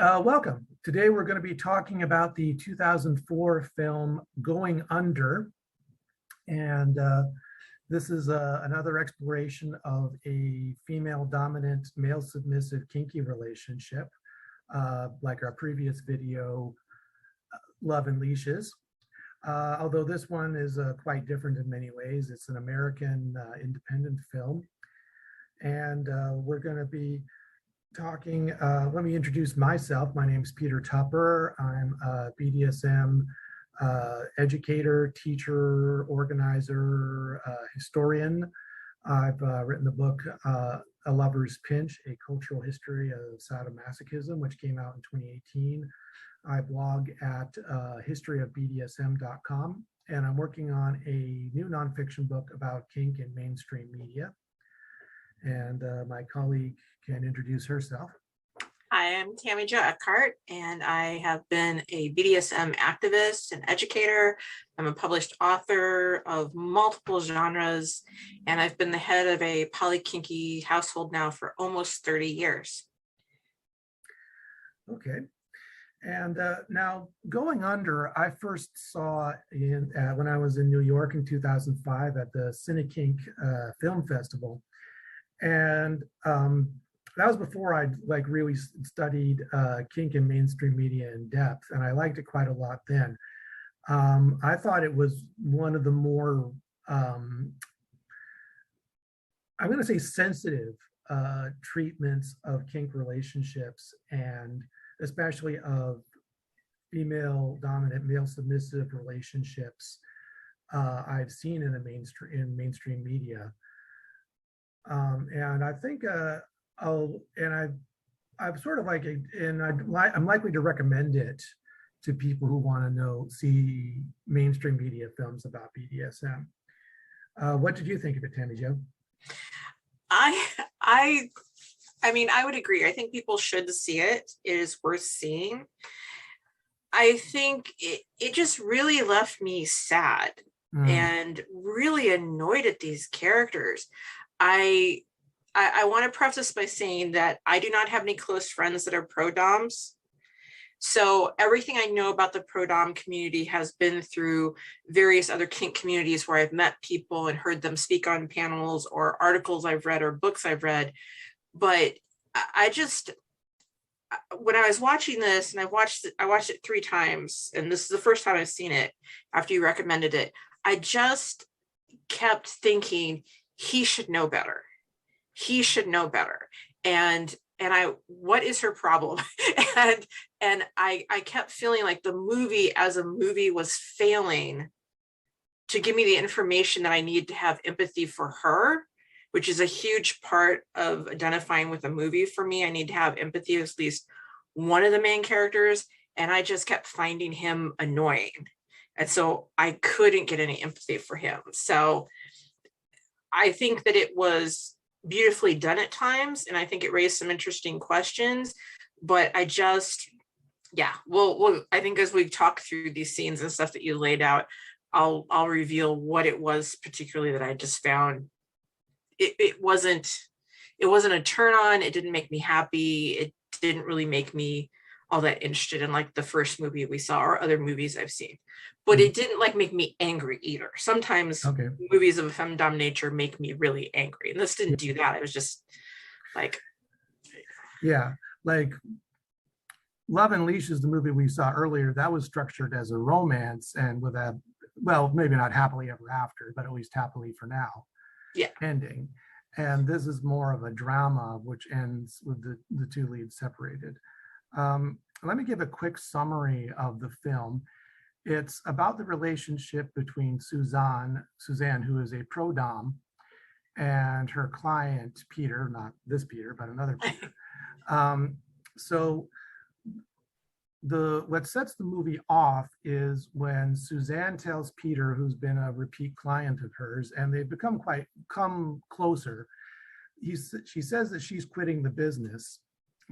Welcome. Today we're going to be talking about the 2004 film Going Under. And this is another exploration of a female dominant, male submissive kinky relationship, like our previous video, Love and Leashes. Although this one is quite different in many ways. It's an American independent film. And we're going to be talking, let me introduce myself. My name is Peter Tupper. I'm a BDSM educator, teacher, organizer, historian. I've written the book, A Lover's Pinch, A Cultural History of Sadomasochism, which came out in 2018. I blog at historyofbdsm.com, and I'm working on a new nonfiction book about kink in mainstream media. And my colleague can introduce herself. I am TammyJo Eckhart, and I have been a BDSM activist and educator. I'm a published author of multiple genres, and I've been the head of a polykinky household now for almost 30 years. Okay. And now, Going Under, I first saw when I was in New York in 2005 at the Kink Film Festival. And that was before I'd really studied kink in mainstream media in depth, and I liked it quite a lot then. I thought it was one of the more, I'm going to say, sensitive treatments of kink relationships, and especially of female dominant, male submissive relationships I've seen in mainstream media. And I think I'm sort of like, I'm likely to recommend it to people who want to see mainstream media films about BDSM. What did you think of it, TammyJo? I mean, I would agree. I think people should see it. It is worth seeing. I think it just really left me sad and really annoyed at these characters. I want to preface by saying that I do not have any close friends that are pro-doms. So everything I know about the pro-dom community has been through various other kink communities where I've met people and heard them speak on panels or articles I've read or books I've read. But I just, when I was watching this, and I watched it 3 times, and this is the first time I've seen it after you recommended it, I just kept thinking, he should know better. He should know better. And what is her problem? and I kept feeling like the movie as a movie was failing to give me the information that I need to have empathy for her, which is a huge part of identifying with a movie for me. I need to have empathy with at least one of the main characters. And I just kept finding him annoying. And so I couldn't get any empathy for him. So I think that it was beautifully done at times, and I think it raised some interesting questions, but I just, well, I think as we talk through these scenes and stuff that you laid out, I'll reveal what it was particularly that I just found it wasn't a turn on. It didn't make me happy. It didn't really make me all that interested in like the first movie we saw or other movies I've seen, but it didn't make me angry either. Sometimes movies of a femdom nature make me really angry, and this didn't do that. It was just like, like Love and Leashes, the movie we saw earlier, that was structured as a romance and with a, well, maybe not happily ever after, but at least happily for now ending. And this is more of a drama which ends with the 2 leads separated. Let me give a quick summary of the film. It's about the relationship between Suzanne, who is a pro-dom, and her client, Peter, not this Peter, but another Peter. So what sets the movie off is when Suzanne tells Peter, who's been a repeat client of hers, and they've come closer. She says that she's quitting the business,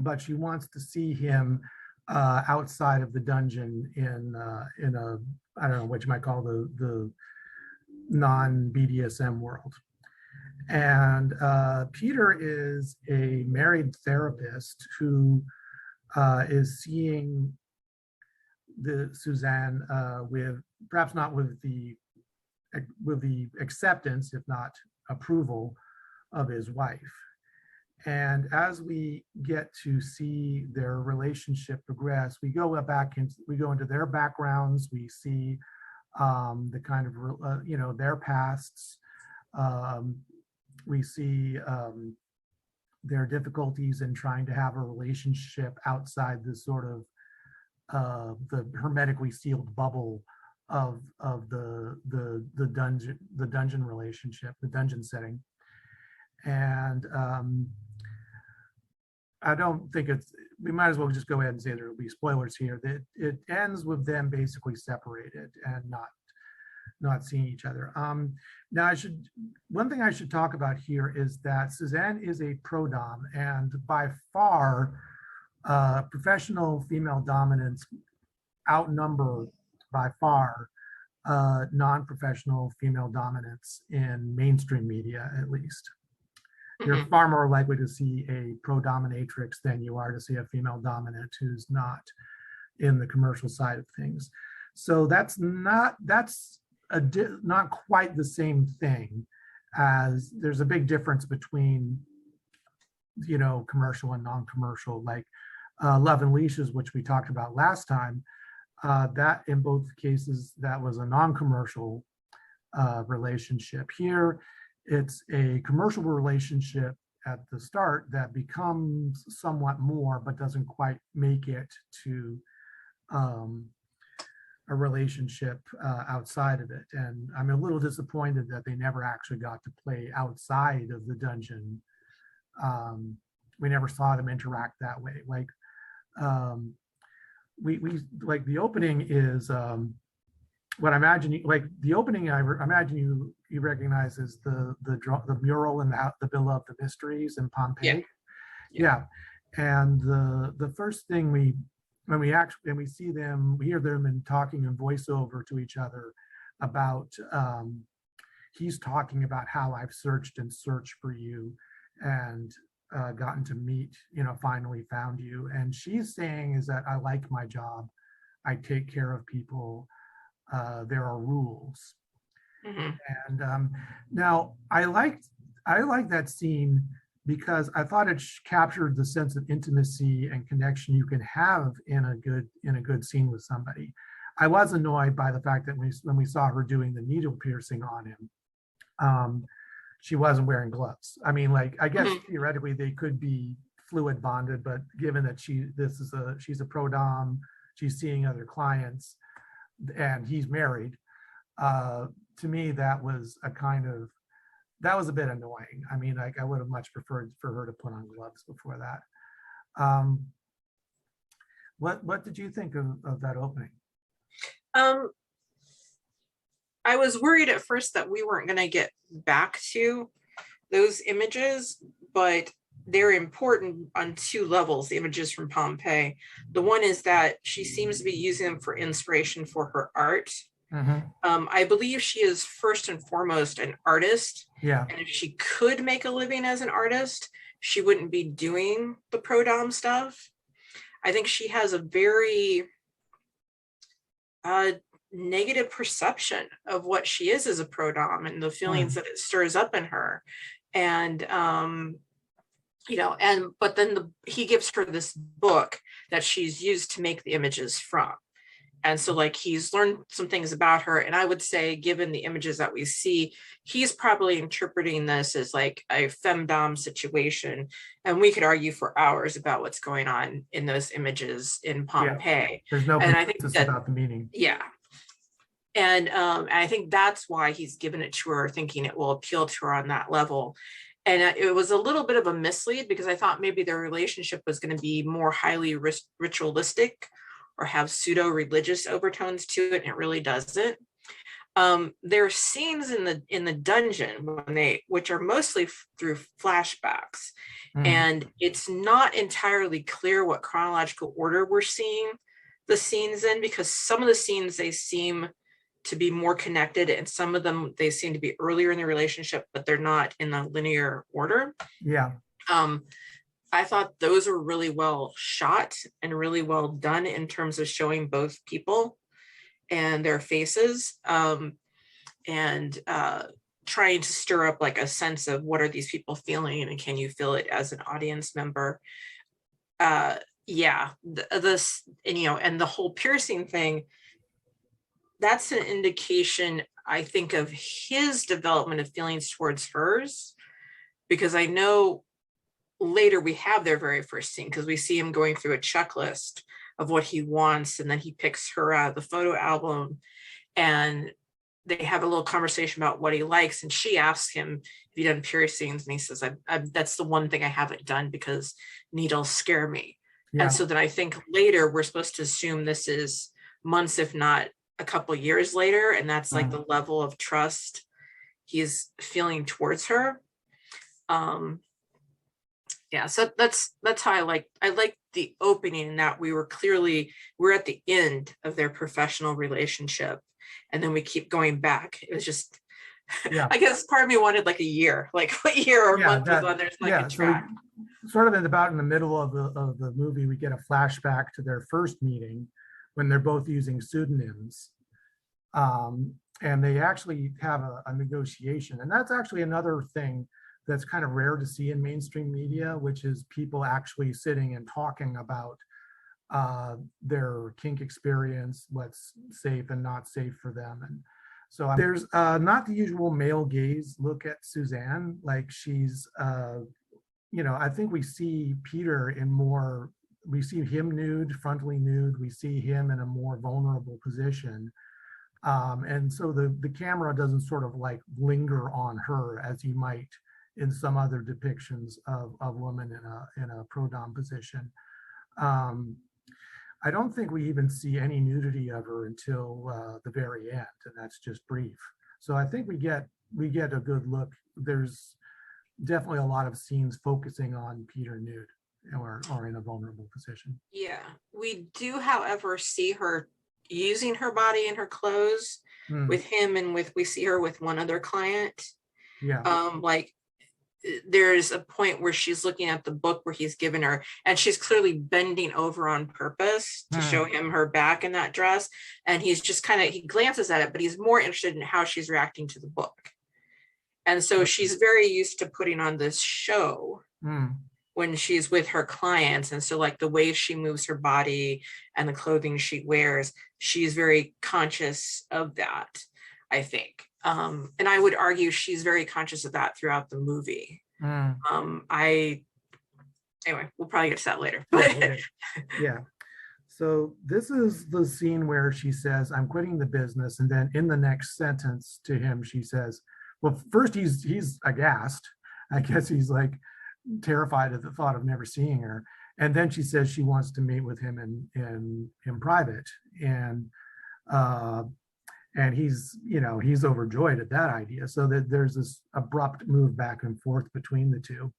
but she wants to see him outside of the dungeon in a, I don't know what you might call the non-BDSM world. And Peter is a married therapist who is seeing the Suzanne with perhaps not with the acceptance, if not approval, of his wife. And as we get to see their relationship progress, we go into their backgrounds. We see the kind of their pasts. We see their difficulties in trying to have a relationship outside the sort of the hermetically sealed bubble of the dungeon relationship, the dungeon setting. And I don't think we might as well just go ahead and say there will be spoilers here. That it ends with them basically separated and not seeing each other. Now one thing I should talk about here is that Suzanne is a pro-dom, and by far professional female dominants outnumber by far non-professional female dominance in mainstream media, at least. You're far more likely to see a pro-dominatrix than you are to see a female dominant who's not in the commercial side of things. So that's not quite the same thing, as there's a big difference between commercial and non-commercial, like Love and Leashes, which we talked about last time. That in both cases, that was a non-commercial relationship. Here, it's a commercial relationship at the start that becomes somewhat more, but doesn't quite make it to a relationship outside of it. And I'm a little disappointed that they never actually got to play outside of the dungeon. We never saw them interact that way. Like we like the opening is what I imagine, like the opening, I imagine you recognize as the mural in the Villa of the Mysteries in Pompeii. Yeah. And the first thing when we see them, we hear them and talking in voiceover to each other about, he's talking about how I've searched and searched for you and gotten to meet, finally found you. And she's saying is that I like my job. I take care of people. There are rules. And now I like that scene because I thought it captured the sense of intimacy and connection you can have in a good scene with somebody. I was annoyed by the fact that when we saw her doing the needle piercing on him, she wasn't wearing gloves. I mean, like, I guess theoretically they could be fluid bonded, but given that she's a pro dom, she's seeing other clients, and he's married. To me, that was a bit annoying. I mean, like, I would have much preferred for her to put on gloves before that. What did you think of that opening? I was worried at first that we weren't going to get back to those images, but they're important on two levels, the images from Pompeii. The one is that she seems to be using them for inspiration for her art. I believe she is first and foremost an artist. Yeah. And if she could make a living as an artist, she wouldn't be doing the pro-dom stuff. I think she has a very negative perception of what she is as a pro-dom and the feelings that it stirs up in her. And but then he gives her this book that she's used to make the images from. And so, like, he's learned some things about her. And I would say, given the images that we see, he's probably interpreting this as like a femdom situation. And we could argue for hours about what's going on in those images in Pompeii. Yeah. There's no consensus about the meaning. Yeah. And I think that's why he's given it to her, thinking it will appeal to her on that level. And it was a little bit of a mislead, because I thought maybe their relationship was going to be more highly ritualistic or have pseudo-religious overtones to it, and it really doesn't. There are scenes in the dungeon which are mostly through flashbacks, and it's not entirely clear what chronological order we're seeing the scenes in, because some of the scenes they seem to be more connected, and some of them they seem to be earlier in the relationship, but they're not in the linear order. Yeah. I thought those were really well shot and really well done in terms of showing both people and their faces, and trying to stir up like a sense of what are these people feeling and can you feel it as an audience member. Yeah, this, and and the whole piercing thing, that's an indication, I think, of his development of feelings towards hers, because I know later we have their very first scene because we see him going through a checklist of what he wants, and then he picks her out of the photo album, and they have a little conversation about what he likes, and she asks him if he done piercings, and he says, that's the one thing I haven't done because needles scare me. Yeah. And so then I think later we're supposed to assume this is months, if not a couple years later, and that's like the level of trust he's feeling towards her. Yeah, so that's how I like the opening, that we're at the end of their professional relationship, and then we keep going back. It was just, yeah. I guess part of me wanted like a year, like what year or month was on there's like a track. So sort of in the middle of the movie, we get a flashback to their first meeting when they're both using pseudonyms. And they actually have a negotiation. And that's actually another thing that's kind of rare to see in mainstream media, which is people actually sitting and talking about their kink experience, what's safe and not safe for them. And so there's not the usual male gaze look at Suzanne. Like she's, I think we see Peter we see him nude, frontally nude. We see him in a more vulnerable position. And so the camera doesn't sort of like linger on her as you might in some other depictions of women in a pro-dom position. I don't think we even see any nudity of her until the very end, and that's just brief. So I think we get a good look. There's definitely a lot of scenes focusing on Peter nude or in a vulnerable position. Yeah, we do, however, see her using her body and her clothes with him, and we see her with one other client. Yeah. Like there's a point where she's looking at the book where he's given her, and she's clearly bending over on purpose to show him her back in that dress, and he's just he glances at it, but he's more interested in how she's reacting to the book. And so she's very used to putting on this show when she's with her clients, and so like the way she moves her body and the clothing she wears, she's very conscious of that, I think. And I would argue she's very conscious of that throughout the movie. Anyway, we'll probably get to that later. Yeah. So this is the scene where she says, "I'm quitting the business," and then in the next sentence to him, she says, well, first he's aghast. I guess he's like terrified at the thought of never seeing her. And then she says she wants to meet with him in private. And he's overjoyed at that idea. So that there's this abrupt move back and forth between the two.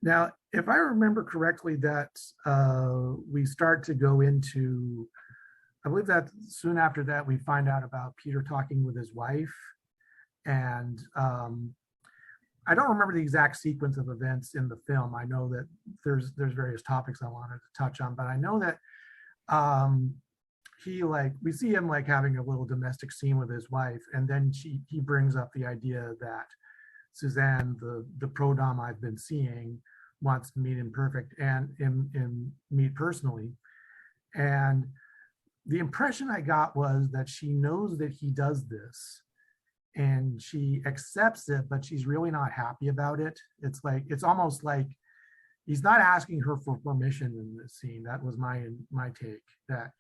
Now, if I remember correctly, that we start to go into, I believe that soon after that, we find out about Peter talking with his wife. And I don't remember the exact sequence of events in the film. I know that there's various topics I wanted to touch on, but I know that we see him like having a little domestic scene with his wife, and then he brings up the idea that Suzanne, the pro dom I've been seeing, wants to meet and meet personally. And the impression I got was that she knows that he does this and she accepts it, but she's really not happy about it. It's almost like he's not asking her for permission in this scene. That was my take, that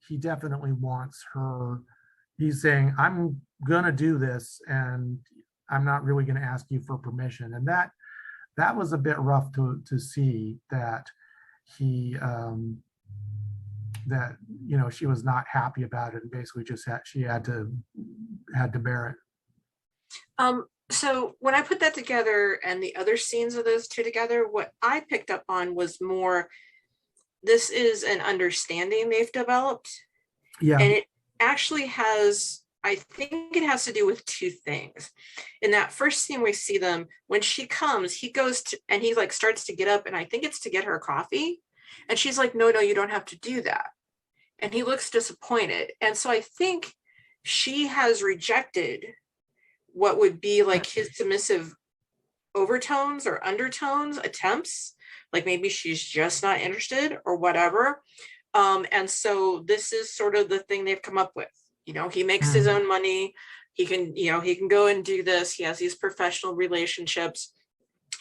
he definitely wants her. He's saying, I'm gonna do this and I'm not really gonna ask you for permission. And that was a bit rough to see, that he she was not happy about it, and basically just she had to bear it. So when I put that together and the other scenes of those two together, what I picked up on was more, this is an understanding they've developed. Yeah. And it actually has, I think it has to do with two things. In that first scene we see them, when she comes, he goes to, and he like starts to get up, and I think it's to get her coffee. And she's like, no, you don't have to do that. And he looks disappointed. And so I think she has rejected what would be like his submissive overtones or undertones attempts. Like maybe she's just not interested or whatever. And so this is sort of the thing they've come up with. You know, he makes his own money. He can go and do this. He has these professional relationships.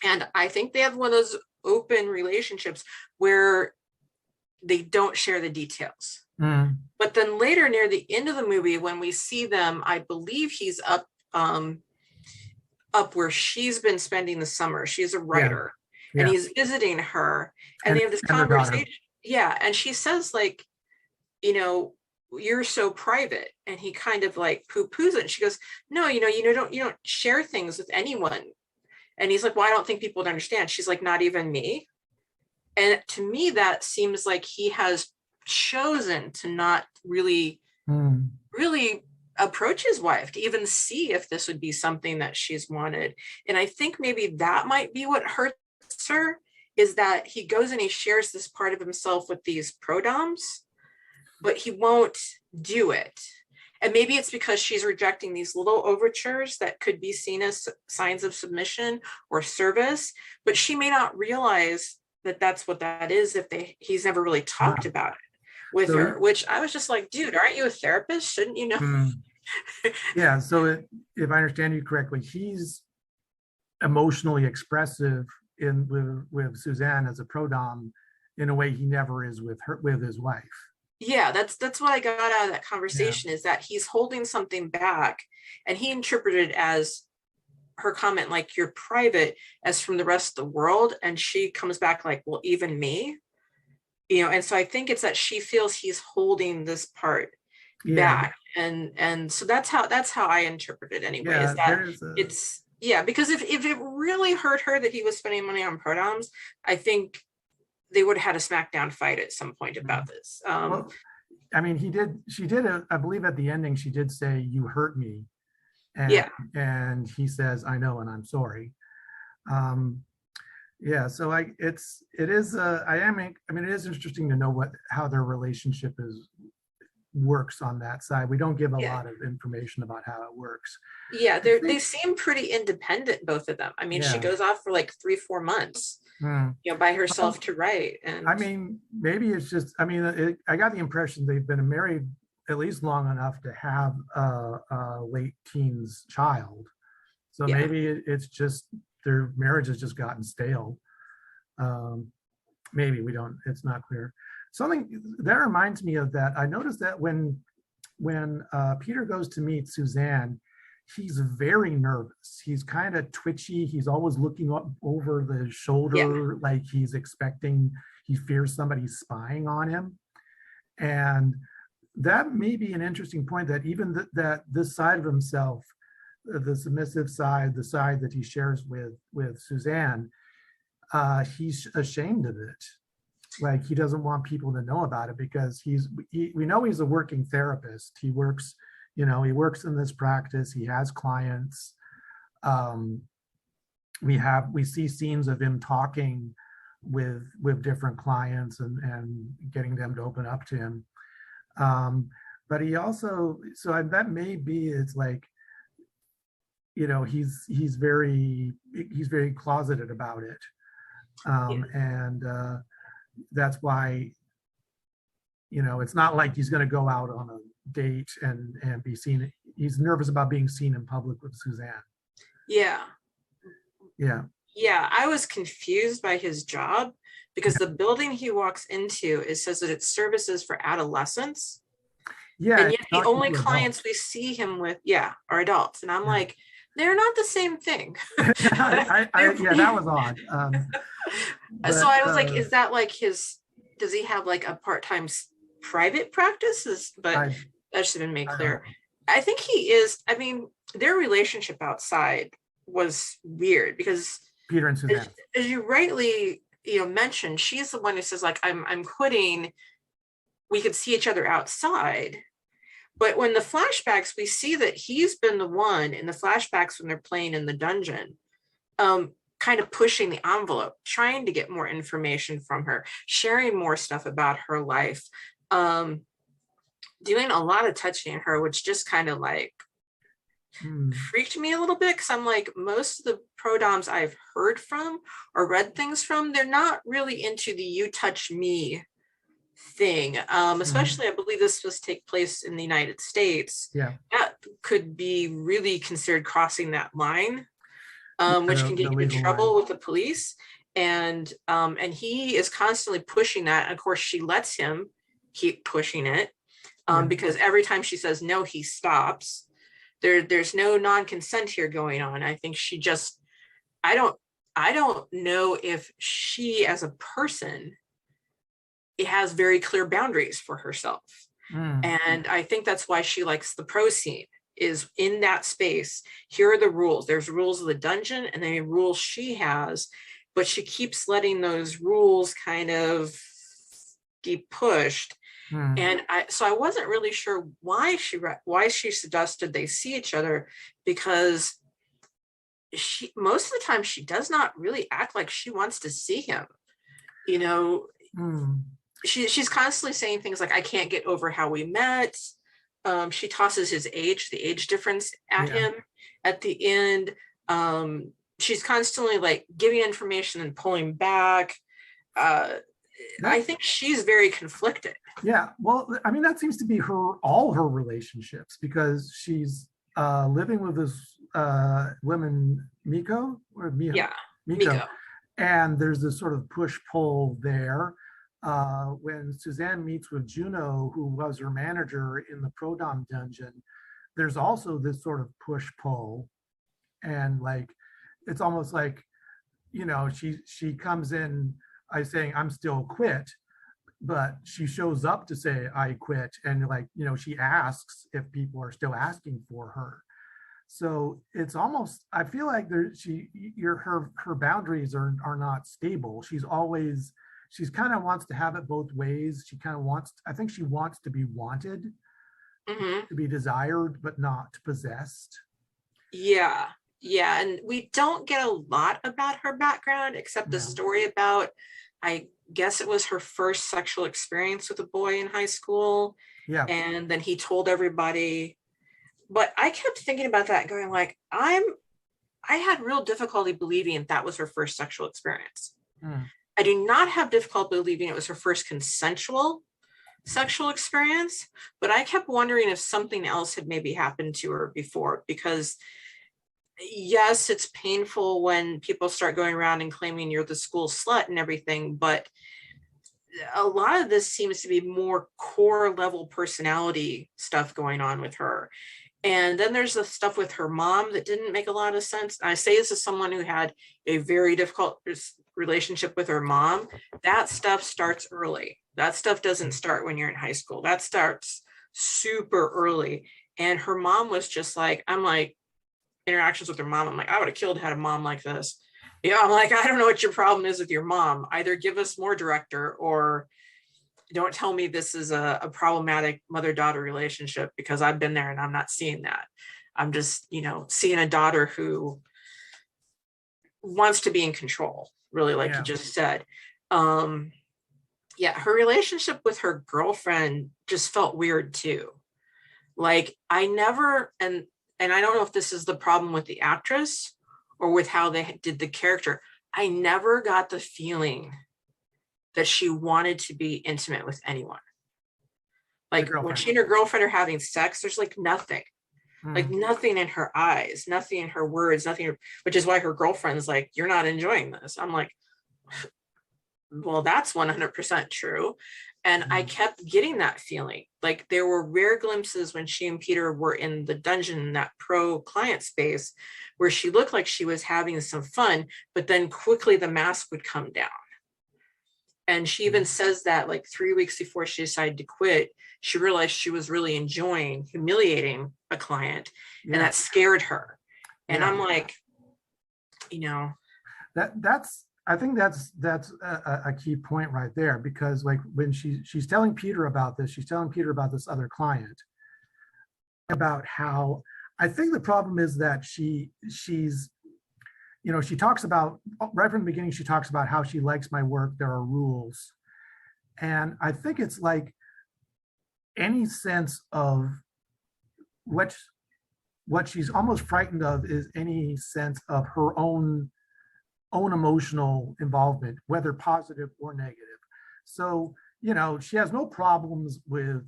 And I think they have one of those open relationships where they don't share the details. But then later near the end of the movie, when we see them, I believe he's up where she's been spending the summer. She's a writer. And he's visiting her, and they have this conversation. Yeah. And she says, like, you know, you're so private. And he kind of like poo-poos it. And she goes, no, you don't share things with anyone. And he's like, well, I don't think people would understand. She's like, not even me. And to me, that seems like he has chosen to not really approach his wife to even see if this would be something that she's wanted. And I think maybe that might be what hurts her, is that he goes and he shares this part of himself with these pro-doms, but he won't do it. And maybe it's because she's rejecting these little overtures that could be seen as signs of submission or service, but she may not realize that that's what that is if he's never really talked about it with her, which I was just like, dude, aren't you a therapist? Shouldn't you know? Yeah, so if I understand you correctly, he's emotionally expressive with Suzanne as a pro-dom in a way he never is with his wife. Yeah, that's what I got out of that conversation, is that he's holding something back, and he interpreted as her comment, like, you're private, as from the rest of the world. And she comes back like, well, even me, you know. And so I think it's that she feels he's holding this part back. And so that's how I interpret it anyway, is that because if it really hurt her that he was spending money on pro-doms, I think they would have had a smackdown fight at some point about this. Well, I mean, she did, I believe at the ending, she did say, you hurt me. And he says, I know, and I'm sorry. So it is interesting to know how their relationship works on that side. We don't give a lot of information about how it works. Yeah, they seem pretty independent, both of them. I mean, she goes off for like 3-4 months, by herself to write. And I mean, maybe it's just, I got the impression they've been married at least long enough to have a late teens child. So maybe it's just their marriage has just gotten stale. Maybe it's not clear. Something that reminds me of that, I noticed that when Peter goes to meet Suzanne, he's very nervous. He's kind of twitchy. He's always looking up over the shoulder, like he fears somebody's spying on him. And that may be an interesting point, that even that this side of himself, the submissive side, the side that he shares with Suzanne, he's ashamed of it. Like, he doesn't want people to know about it, because we know he's a working therapist. He works in this practice. He has clients. We see scenes of him talking with different clients and getting them to open up to him. But he also, that may be, it's like, he's very closeted about it. And that's why, it's not like he's going to go out on a date and be seen. He's nervous about being seen in public with Suzanne. Yeah, I was confused by his job, because the building he walks into, it says that it's services for adolescents. And yet the only clients we see him with are adults, and I'm like, they're not the same thing. That was odd. So I was like, is that like does he have like a part-time private practice? But that should have been made clear. I think he is. I mean, their relationship outside was weird, because Peter and Suzanne, as you rightly mentioned, she's the one who says, like, I'm quitting. We could see each other outside, But when the flashbacks, we see that he's been the one in the flashbacks when they're playing in the dungeon, kind of pushing the envelope, trying to get more information from her, sharing more stuff about her life, doing a lot of touching her, which just kind of like freaked me a little bit, because I'm like, most of the pro doms I've heard from or read things from, they're not really into the you touch me thing. Especially I believe this was take place in the United States. Yeah. That could be really considered crossing that line, which can get you in trouble with the police. And he is constantly pushing that. And of course, she lets him keep pushing it, because every time she says no, he stops. There's no non-consent here going on. I think she just, I don't know if she as a person, it has very clear boundaries for herself. And I think that's why she likes the pro scene, is in that space. Here are the rules. There's rules of the dungeon and then rules she has, but she keeps letting those rules kind of be pushed. And I wasn't really sure why she suggested they see each other, because she, most of the time, she does not really act like she wants to see him. You know, she's constantly saying things like, I can't get over how we met. She tosses the age difference at him at the end. She's constantly like giving information and pulling back. I think she's very conflicted. Yeah, well, I mean, that seems to be all her relationships, because she's living with this woman, Miko, or Miko. Yeah, Miko. And there's this sort of push-pull there. When Suzanne meets with Juno, who was her manager in the Prodom dungeon, there's also this sort of push-pull. And like, it's almost like, you know, she comes in saying, I'm still quit, but she shows up to say, I quit. And like, you know, she asks if people are still asking for her. So it's almost, I feel like her boundaries are not stable. She's kind of wants to have it both ways. She kind of I think she wants to be wanted, to be desired, but not possessed. Yeah. Yeah. And we don't get a lot about her background, except the story about, I guess it was her first sexual experience with a boy in high school. Yeah. And then he told everybody. But I kept thinking about that, going like, I had real difficulty believing that was her first sexual experience. I do not have difficulty believing it was her first consensual sexual experience, but I kept wondering if something else had maybe happened to her before, because yes, it's painful when people start going around and claiming you're the school slut and everything, but a lot of this seems to be more core level personality stuff going on with her. And then there's the stuff with her mom that didn't make a lot of sense. And I say this as someone who had a very difficult relationship with her mom. That stuff starts early. That stuff doesn't start when you're in high school. That starts super early. And her mom was just like, I'm like, interactions with her mom, I'm like, I would have killed had a mom like this. Yeah, I'm like, I don't know what your problem is with your mom. Either give us more director, or don't tell me this is a problematic mother-daughter relationship, because I've been there and I'm not seeing that. I'm just, you know, seeing a daughter who wants to be in control, really, like you just said. Yeah, her relationship with her girlfriend just felt weird too. Like, I never, and I don't know if this is the problem with the actress or with how they did the character, I never got the feeling that she wanted to be intimate with anyone. Like, when she and her girlfriend are having sex, there's like nothing, like nothing in her eyes, nothing in her words, nothing, which is why her girlfriend's like, you're not enjoying this. I'm like, well, that's 100% true. And I kept getting that feeling. Like, there were rare glimpses when she and Peter were in the dungeon, in that pro client space, where she looked like she was having some fun, but then quickly the mask would come down. And she even says that like 3 weeks before she decided to quit, she realized she was really enjoying humiliating a client, and that scared her. And I'm like, you know, I think that's a key point right there, because like when she's telling Peter about this, she's telling Peter about this other client, about how, I think the problem is that she's, she talks about, right from the beginning, she talks about how she likes my work, there are rules. And I think it's like any sense of what she's almost frightened of is any sense of her own emotional involvement, whether positive or negative. So, she has no problems with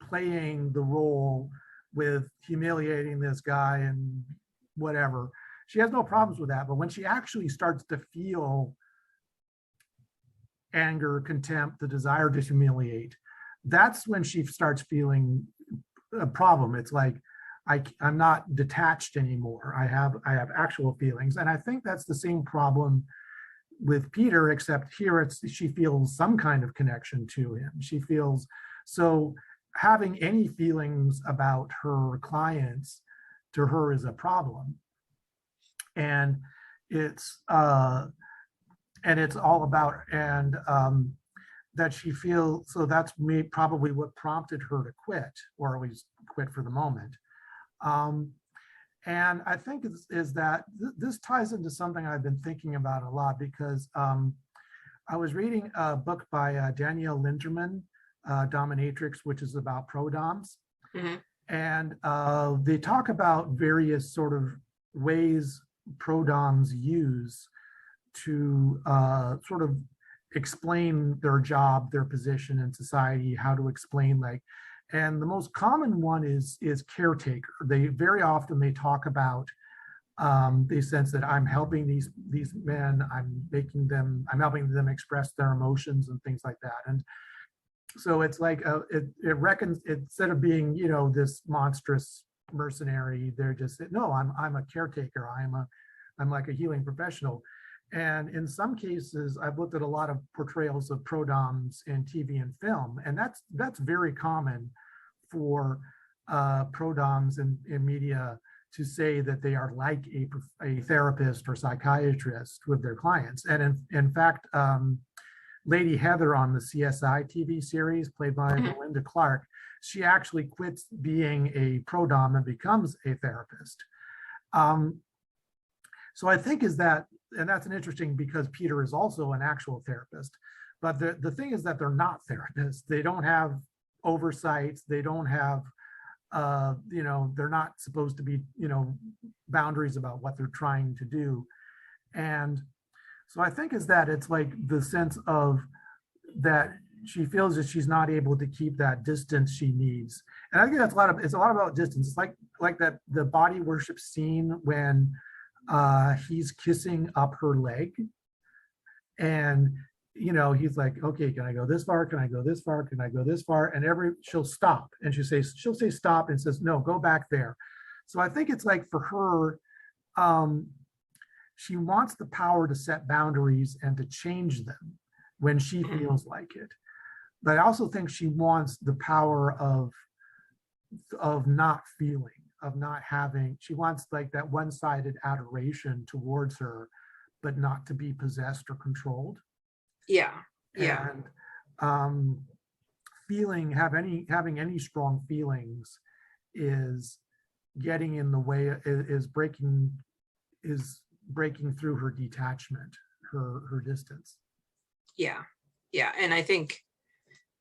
playing the role, with humiliating this guy and whatever. She has no problems with that. But when she actually starts to feel anger, contempt, the desire to humiliate, that's when she starts feeling a problem. It's like, I'm not detached anymore. I have actual feelings. And I think that's the same problem with Peter, except here she feels some kind of connection to him. She feels, so having any feelings about her clients to her is a problem. And it's all about, and that she feels, so that's probably what prompted her to quit, or at least quit for the moment. And I think is that this ties into something I've been thinking about a lot, because I was reading a book by Danielle Linderman, Dominatrix, which is about pro-doms. Mm-hmm. And they talk about various sort of ways pro-doms use to sort of explain their job, their position in society, how to explain, like, and the most common one is caretaker. They very often talk about the sense that I'm helping these men, I'm helping them express their emotions and things like that. And so it's like it reckons, instead of being this monstrous mercenary, they're just, no, I'm a caretaker. I'm like a healing professional. And in some cases, I've looked at a lot of portrayals of pro-doms in TV and film, and that's very common for pro-doms in media to say that they are like a therapist or psychiatrist with their clients. And in fact, Lady Heather on the CSI TV series, played by Belinda Clark, she actually quits being a pro-dom and becomes a therapist. So I think is that, and that's an interesting, because Peter is also an actual therapist, but the thing is that they're not therapists. They don't have oversights. They don't have, they're not supposed to be, boundaries about what they're trying to do. And so I think is that it's like the sense of that she feels that she's not able to keep that distance she needs. And I think it's a lot about distance. It's like that, the body worship scene when he's kissing up her leg, and he's like, okay, can I go this far? Can I go this far? Can I go this far? And she'll stop, and she'll say stop, and says, no, go back there. So I think it's like, for her, she wants the power to set boundaries and to change them when she feels like it. But I also think she wants the power of not feeling, of not having, she wants like that one-sided adoration towards her, but not to be possessed or controlled. Yeah. And having any strong feelings is getting in the way, is breaking through her detachment, her distance. Yeah. And I think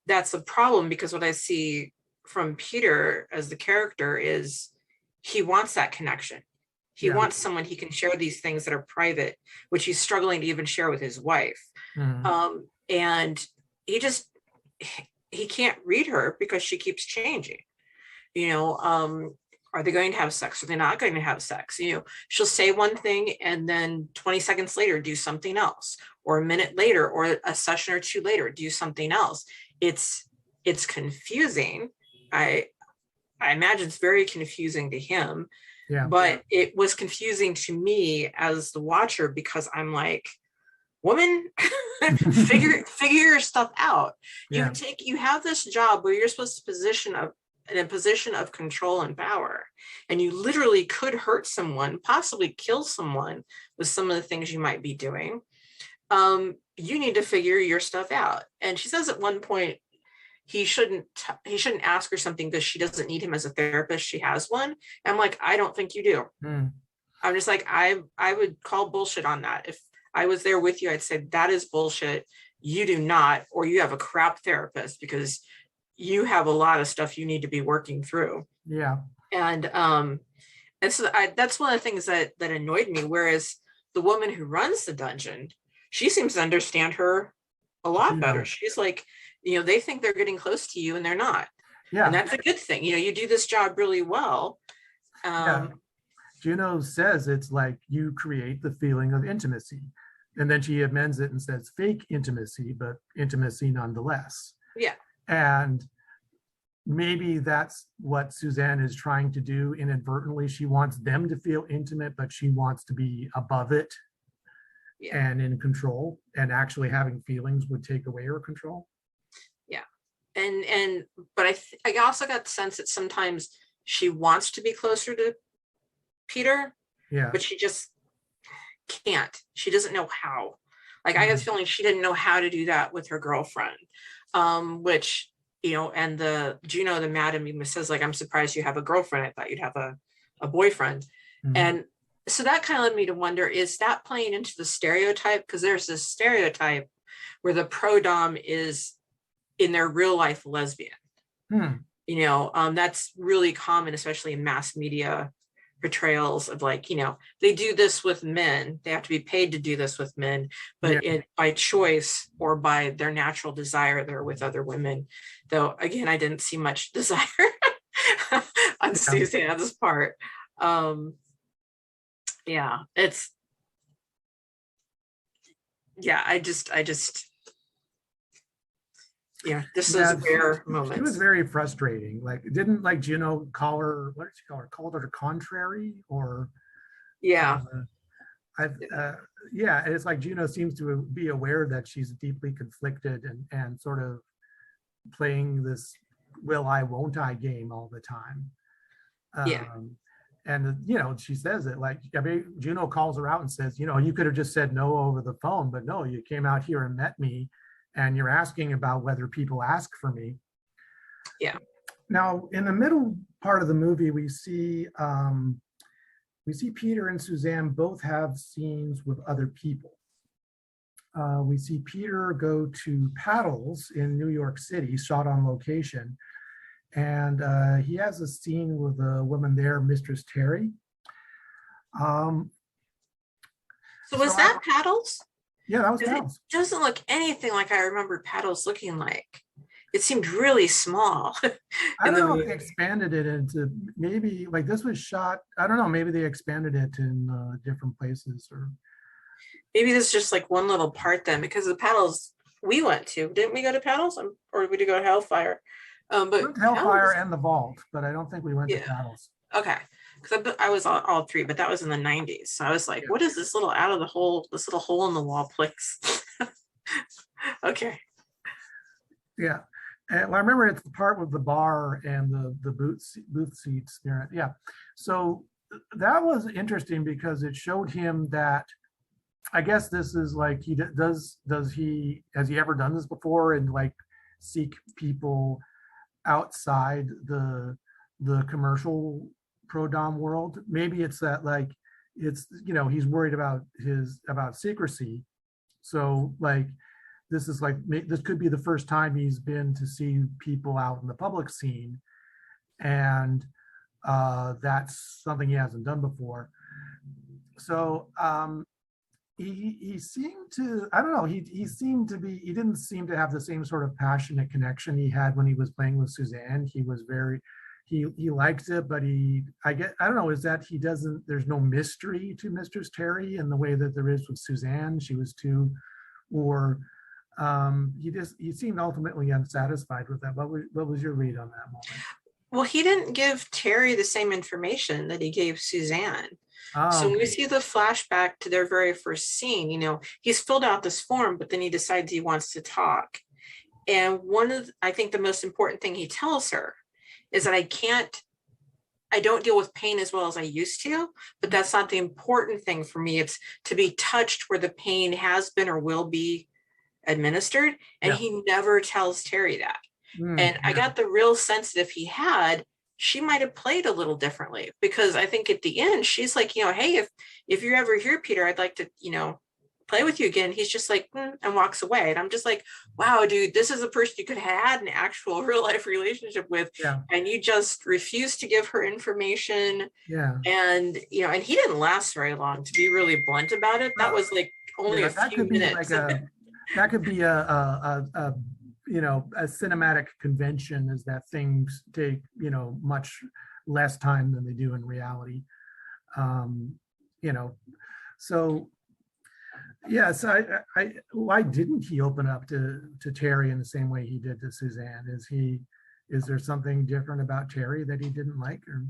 that's a problem, because what I see from Peter as the character is he wants that connection. He wants someone he can share these things that are private, which he's struggling to even share with his wife. Mm-hmm. And he can't read her because she keeps changing. Are they going to have sex? Are they not going to have sex? She'll say one thing and then 20 seconds later do something else, or a minute later, or a session or two later do something else. It's confusing. I imagine it's very confusing to him. But it was confusing to me as the watcher, because I'm like, woman, figure your stuff out. You have this job where you're supposed to position in a position of control and power, and you literally could hurt someone, possibly kill someone with some of the things you might be doing. You need to figure your stuff out. And she says at one point, he shouldn't ask her something because she doesn't need him as a therapist. She has one. And I'm like, I don't think you do. I'm just like, I would call bullshit on that. If I was there with you, I'd say that is bullshit. You do not, or you have a crap therapist because you have a lot of stuff you need to be working through. Yeah. And so that's one of the things that annoyed me. Whereas the woman who runs the dungeon, she seems to understand her a lot better. She's like, they think they're getting close to you and they're not. Yeah. And that's a good thing. You do this job really well. Juno says it's like you create the feeling of intimacy. And then she amends it and says fake intimacy, but intimacy nonetheless. Yeah. And maybe that's what Suzanne is trying to do inadvertently. She wants them to feel intimate, but she wants to be above it and in control. And actually having feelings would take away her control. Yeah. But I also got the sense that sometimes she wants to be closer to Peter, but she just can't. She doesn't know how. Like I have a feeling she didn't know how to do that with her girlfriend, which, and the Juno, the madam, says like, I'm surprised you have a girlfriend. I thought you'd have a boyfriend. And so that kind of led me to wonder, is that playing into the stereotype? Because there's this stereotype where the pro-dom is in their real life lesbian. That's really common, especially in mass media portrayals of like, they do this with men. They have to be paid to do this with men, but by choice or by their natural desire, they're with other women. Though, again, I didn't see much desire on Suzanne's part. This is rare moments. She was very frustrating. Like, didn't like Juno call her, what did she call her? Called her contrary or? Yeah. It's like Juno seems to be aware that she's deeply conflicted and sort of playing this will I, won't I game all the time. And, she says it like, Juno calls her out and says, you could have just said no over the phone, but no, you came out here and met me. And you're asking about whether people ask for me. Yeah. Now, in the middle part of the movie, we see Peter and Suzanne both have scenes with other people. We see Peter go to Paddles in New York City, shot on location. And he has a scene with a woman there, Mistress Terry. So was that Paddles? Yeah, that was Paddles. It doesn't look anything like I remember Paddles looking like. It seemed really small. I don't know if they expanded it into maybe like this was shot. I don't know. Maybe they expanded it in different places, or maybe this is just like one little part then, because the Paddles we went to, didn't we go to Paddles, or did we go to Hellfire? But we went to Hellfire and the Vault, but I don't think we went to Paddles. Okay. Because I was all three, but that was in the 90s. So I was like, what is this little this little hole in the wall place? Okay. Yeah. And I remember it's the part with the bar and the booth seats there. Yeah. So that was interesting because it showed him that, I guess this is like, has he ever done this before and like seek people outside the commercial pro-dom world? Maybe it's that like it's he's worried about secrecy, so like this is like this could be the first time he's been to see people out in the public scene, and that's something he hasn't done before. So he seemed to, I don't know, he didn't seem to have the same sort of passionate connection he had when he was playing with Suzanne. He was very, he liked it, but I don't know, is that there's no mystery to Mistress Terry in the way that there is with Suzanne. She was too, or he seemed ultimately unsatisfied with that. What was your read on that moment? Well, he didn't give Terry the same information that he gave Suzanne. So when we see the flashback to their very first scene, he's filled out this form, but then he decides he wants to talk. And I think the most important thing he tells her is that I don't deal with pain as well as I used to, but that's not the important thing for me. It's to be touched where the pain has been or will be administered. And he never tells Terry that. And I Yeah. got the real sense that if he had, she might have played a little differently, because I think at the end she's like, hey, if you're ever here, Peter, I'd like to, play with you again. He's just like, and walks away. And I'm just like, wow, dude, this is a person you could have had an actual real life relationship with. Yeah. And you just refused to give her information. Yeah. And, and he didn't last very long, to be really blunt about it. That was like only Yeah, a that few could be minutes. like that could be a a cinematic convention, is that things take, much less time than they do in reality. Um, you know, so yes, why didn't he open up to Terry in the same way he did to Suzanne? Is there something different about Terry that he didn't like? Or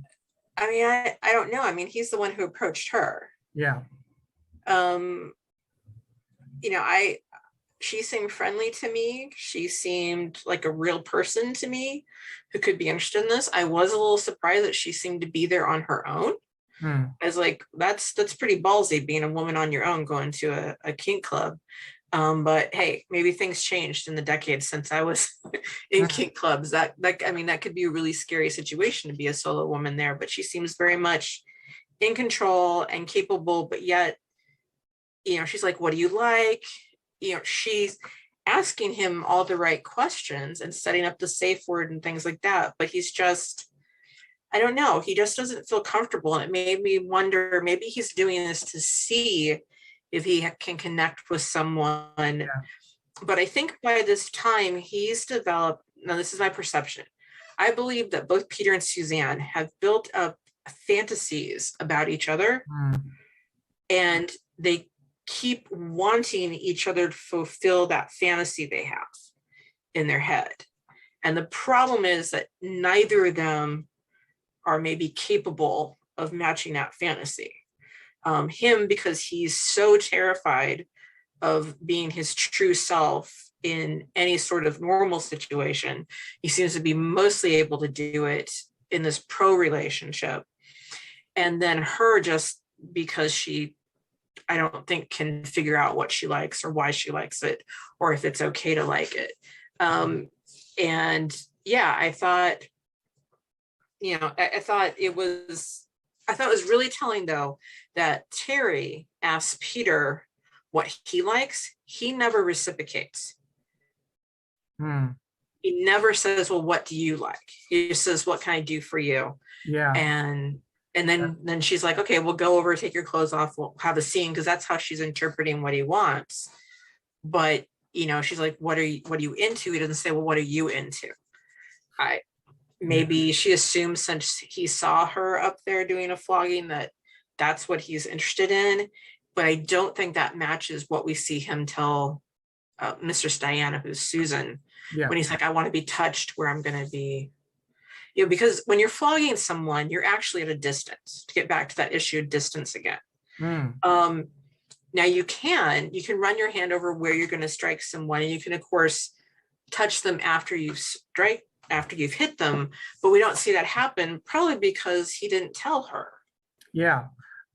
I mean, I don't know. I mean, he's the one who approached her. yeah. Um, she seemed friendly to me. She seemed like a real person to me who could be interested in this. I was a little surprised that she seemed to be there on her own. I was like, that's pretty ballsy, being a woman on your own going to a kink club. But hey, maybe things changed in the decades since I was in kink clubs. That I mean, that could be a really scary situation to be a solo woman there. But she seems very much in control and capable, but yet, she's like, what do you like? She's asking him all the right questions and setting up the safe word and things like that. But he's just, I don't know, he just doesn't feel comfortable. And it made me wonder, maybe he's doing this to see if he can connect with someone. Yeah. But I think by this time he's developed, now this is my perception, I believe that both Peter and Suzanne have built up fantasies about each other, and they keep wanting each other to fulfill that fantasy they have in their head. And the problem is that neither of them are maybe capable of matching that fantasy. Him, because he's so terrified of being his true self in any sort of normal situation, he seems to be mostly able to do it in this pro relationship. And then her, just because she, I don't think, can figure out what she likes or why she likes it, or if it's okay to like it. And yeah, I thought, I thought it was really telling, though, that Terry asks Peter what he likes. He never reciprocates. He never says, well, what do you like? He just says, what can I do for you? Yeah. And then she's like, okay, we'll go over, take your clothes off, we'll have a scene, because that's how she's interpreting what he wants. But she's like, what are you into? He doesn't say, well, what are you into? Maybe she assumes, since he saw her up there doing a flogging, that that's what he's interested in. But I don't think that matches what we see him tell Mistress Diana, who's Susan, when he's like, I want to be touched where I'm going to be. Because when you're flogging someone, you're actually at a distance, to get back to that issue of distance again. Now you can run your hand over where you're going to strike someone, and you can, of course, touch them after you've hit them, but we don't see that happen, probably because he didn't tell her. Yeah.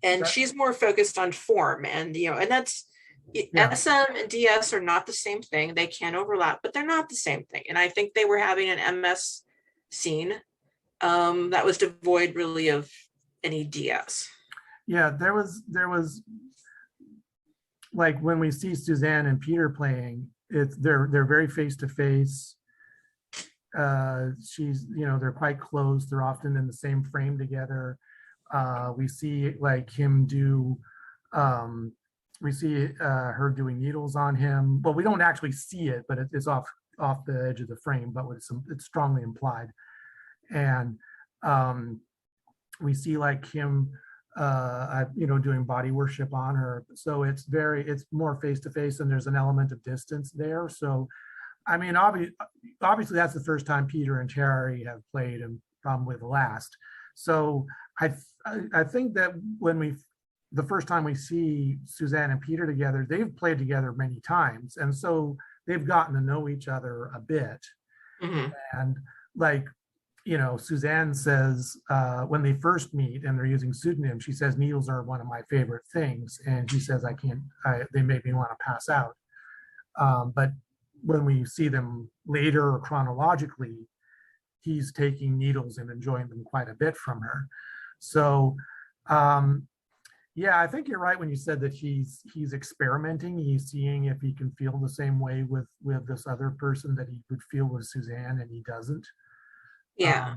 And she's more focused on form, and and that's SM and DS are not the same thing. They can overlap, but they're not the same thing. And I think they were having an MS scene that was devoid really of any DS. Yeah, there was like, when we see Suzanne and Peter playing, they're very face to face. She's, they're quite close. They're often in the same frame together. We see like him do, we see her doing needles on him. Well, we don't actually see it, but it's off the edge of the frame, but it's strongly implied. And we see like him, doing body worship on her. So it's more face to face, and there's an element of distance there. So, I mean, obviously that's the first time Peter and Terry have played, and probably the last. So I think that the first time we see Suzanne and Peter together, they've played together many times, and so they've gotten to know each other a bit. And like, Suzanne says, when they first meet and they're using pseudonyms, she says, needles are one of my favorite things, and she says, they make me want to pass out. But when we see them later or chronologically, he's taking needles and enjoying them quite a bit from her. So yeah, I think you're right when you said that he's experimenting. He's seeing if he can feel the same way with this other person that he would feel with Suzanne, and he doesn't. Yeah.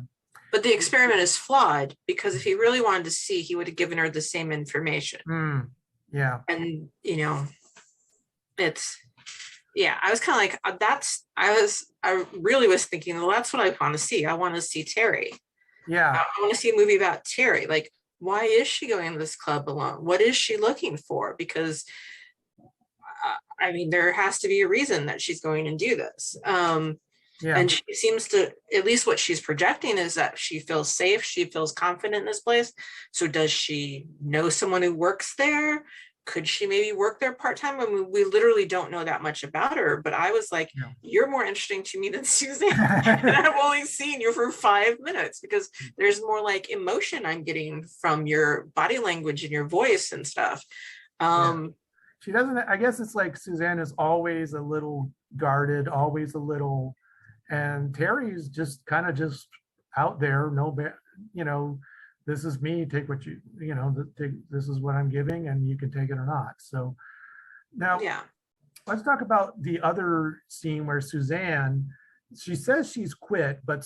But the experiment is flawed, because if he really wanted to see, he would have given her the same information. Yeah. And, you know, it's, yeah, I was kind of like, I really was thinking, well, that's what I want to see. I want to see Terry. Yeah. I want to see a movie about Terry. Like, why is she going to this club alone? What is she looking for? Because, I mean, there has to be a reason that she's going to do this. Yeah. And she seems to, at least what she's projecting is that she feels safe. She feels confident in this place. So does she know someone who works there? Could she maybe work there part-time? I mean, we literally don't know that much about her, but I was like, you're more interesting to me than Suzanne. And I've only seen you for 5 minutes, because there's more like emotion I'm getting from your body language and your voice and stuff. She doesn't, I guess it's like Suzanne is always a little guarded, always a little, and Terry's just kind of just out there, you know, this is me, take what you know, this is what I'm giving, and you can take it or not. So now let's talk about the other scene where Suzanne, she says she's quit, but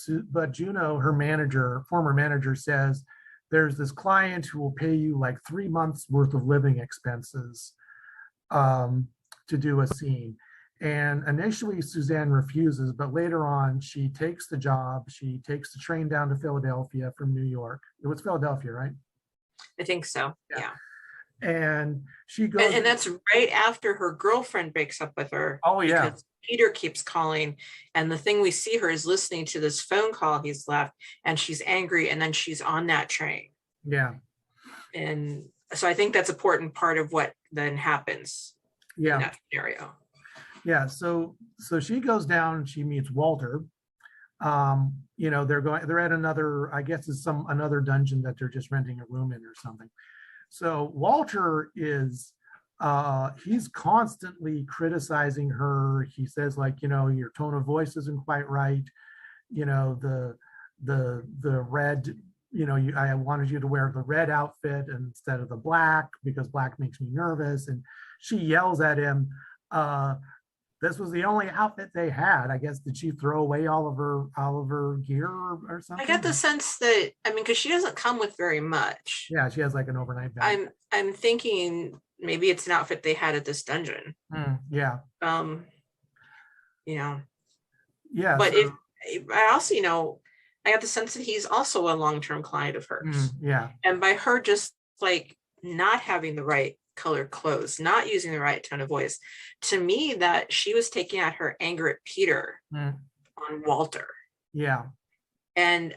Juno, her manager, former manager, says there's this client who will pay you like 3 months worth of living expenses to do a scene. And initially Suzanne refuses, but later on she takes the job. She takes the train down to Philadelphia from New York. It was Philadelphia, right? I think so. Yeah. And she goes, and that's right after her girlfriend breaks up with her. Oh yeah. Because Peter keeps calling, and the thing we see her is listening to this phone call he's left, and she's angry, and then she's on that train. Yeah. And so I think that's an important part of what then happens in that scenario. Yeah, so she goes down and she meets Walter. You know, they're at another, I guess it's another dungeon that they're just renting a room in or something. So Walter is he's constantly criticizing her. He says, like, you know, your tone of voice isn't quite right. You know, the red, you know, I wanted you to wear the red outfit instead of the black because black makes me nervous. And she yells at him. This was the only outfit they had. I guess, did she throw away all of her gear or something? I got the sense that, I mean, because she doesn't come with very much. Yeah, she has like an overnight bag. I'm thinking maybe it's an outfit they had at this dungeon. Yeah. You know. Yeah. But I also, you know, I got the sense that he's also a long-term client of hers. Yeah. And by her just like not having the right color clothes, not using the right tone of voice, to me that she was taking out her anger at Peter on Walter. Yeah. And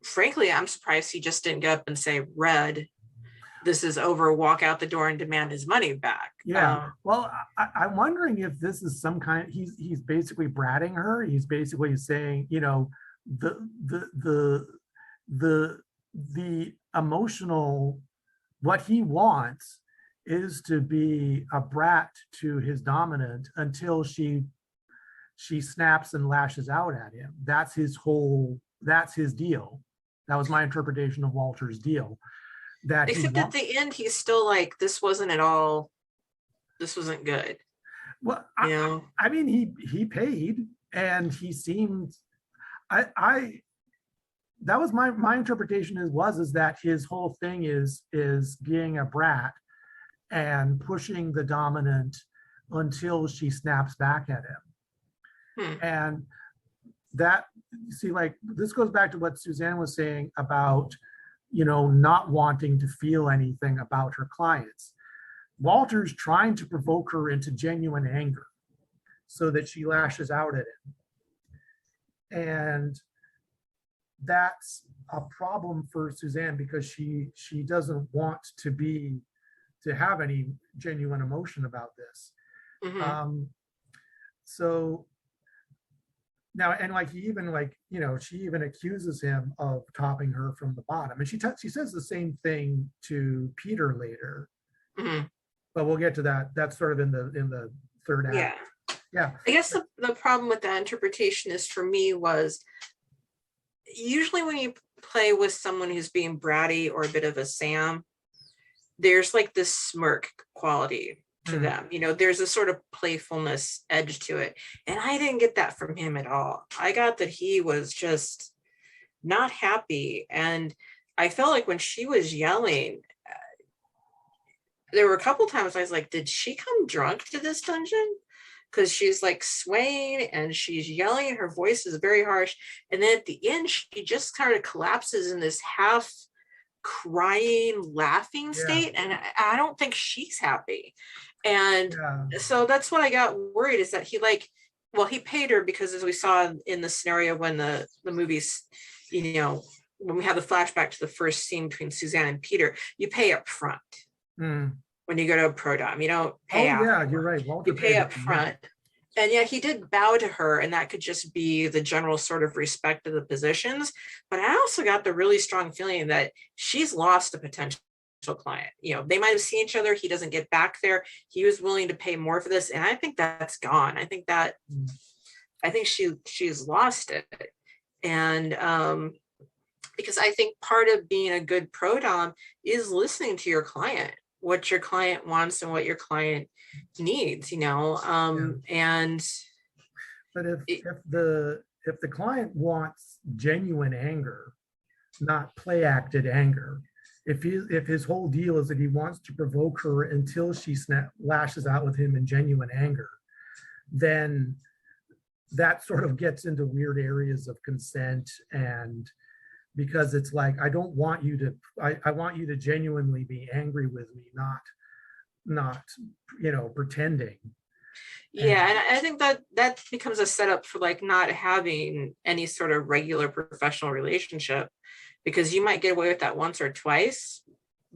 frankly, I'm surprised he just didn't get up and say, Red, this is over, walk out the door and demand his money back. Yeah. Well, I'm wondering if this is some kind, he's basically bratting her. He's basically saying, you know, the emotional, what he wants is to be a brat to his dominant until she snaps and lashes out at him. That's his deal. That was my interpretation of Walter's deal. Except at the end, he's still like, this wasn't good. Well, you know? I mean, he paid, and he seemed, that was my interpretation is that his whole thing is being a brat and pushing the dominant until she snaps back at him. And that, see, like, this goes back to what Suzanne was saying about, you know, not wanting to feel anything about her clients. Walter's trying to provoke her into genuine anger so that she lashes out at him. And that's a problem for Suzanne because she doesn't want to have any genuine emotion about this. So now, and like, he even, like, you know, she even accuses him of topping her from the bottom, and she says the same thing to Peter later. But we'll get to that. That's sort of in the third act. Yeah. I guess the problem with that interpretation is, for me, was usually when you play with someone who's being bratty or a bit of a Sam, there's like this smirk quality to them. You know, there's a sort of playfulness edge to it. And I didn't get that from him at all. I got that he was just not happy. And I felt like when she was yelling, there were a couple times I was like, did she come drunk to this dungeon? Because she's like swaying and she's yelling. Her voice is very harsh. And then at the end, she just kind of collapses in this half crying, laughing state. And I don't think she's happy. And so that's what I got worried, is that he he paid her, because as we saw in the scenario when the movies, you know, when we have the flashback to the first scene between Suzanne and Peter, you pay up front. When you go to a pro dom, you don't pay out. Yeah, you're right. Walter, you pay up front. And yet he did bow to her, and that could just be the general sort of respect of the positions. But I also got the really strong feeling that she's lost a potential client. You know, they might have seen each other. He doesn't get back there. He was willing to pay more for this. And I think that's gone. I think she's lost it. And because I think part of being a good pro dom is listening to your client, what your client wants and what your client needs, you know. And but if the client wants genuine anger, not play acted anger, if his whole deal is that he wants to provoke her until she lashes out with him in genuine anger, then that sort of gets into weird areas of consent. And because it's like, I don't want you to, I want you to genuinely be angry with me, not, you know, pretending. Yeah. And I think that becomes a setup for like not having any sort of regular professional relationship, because you might get away with that once or twice,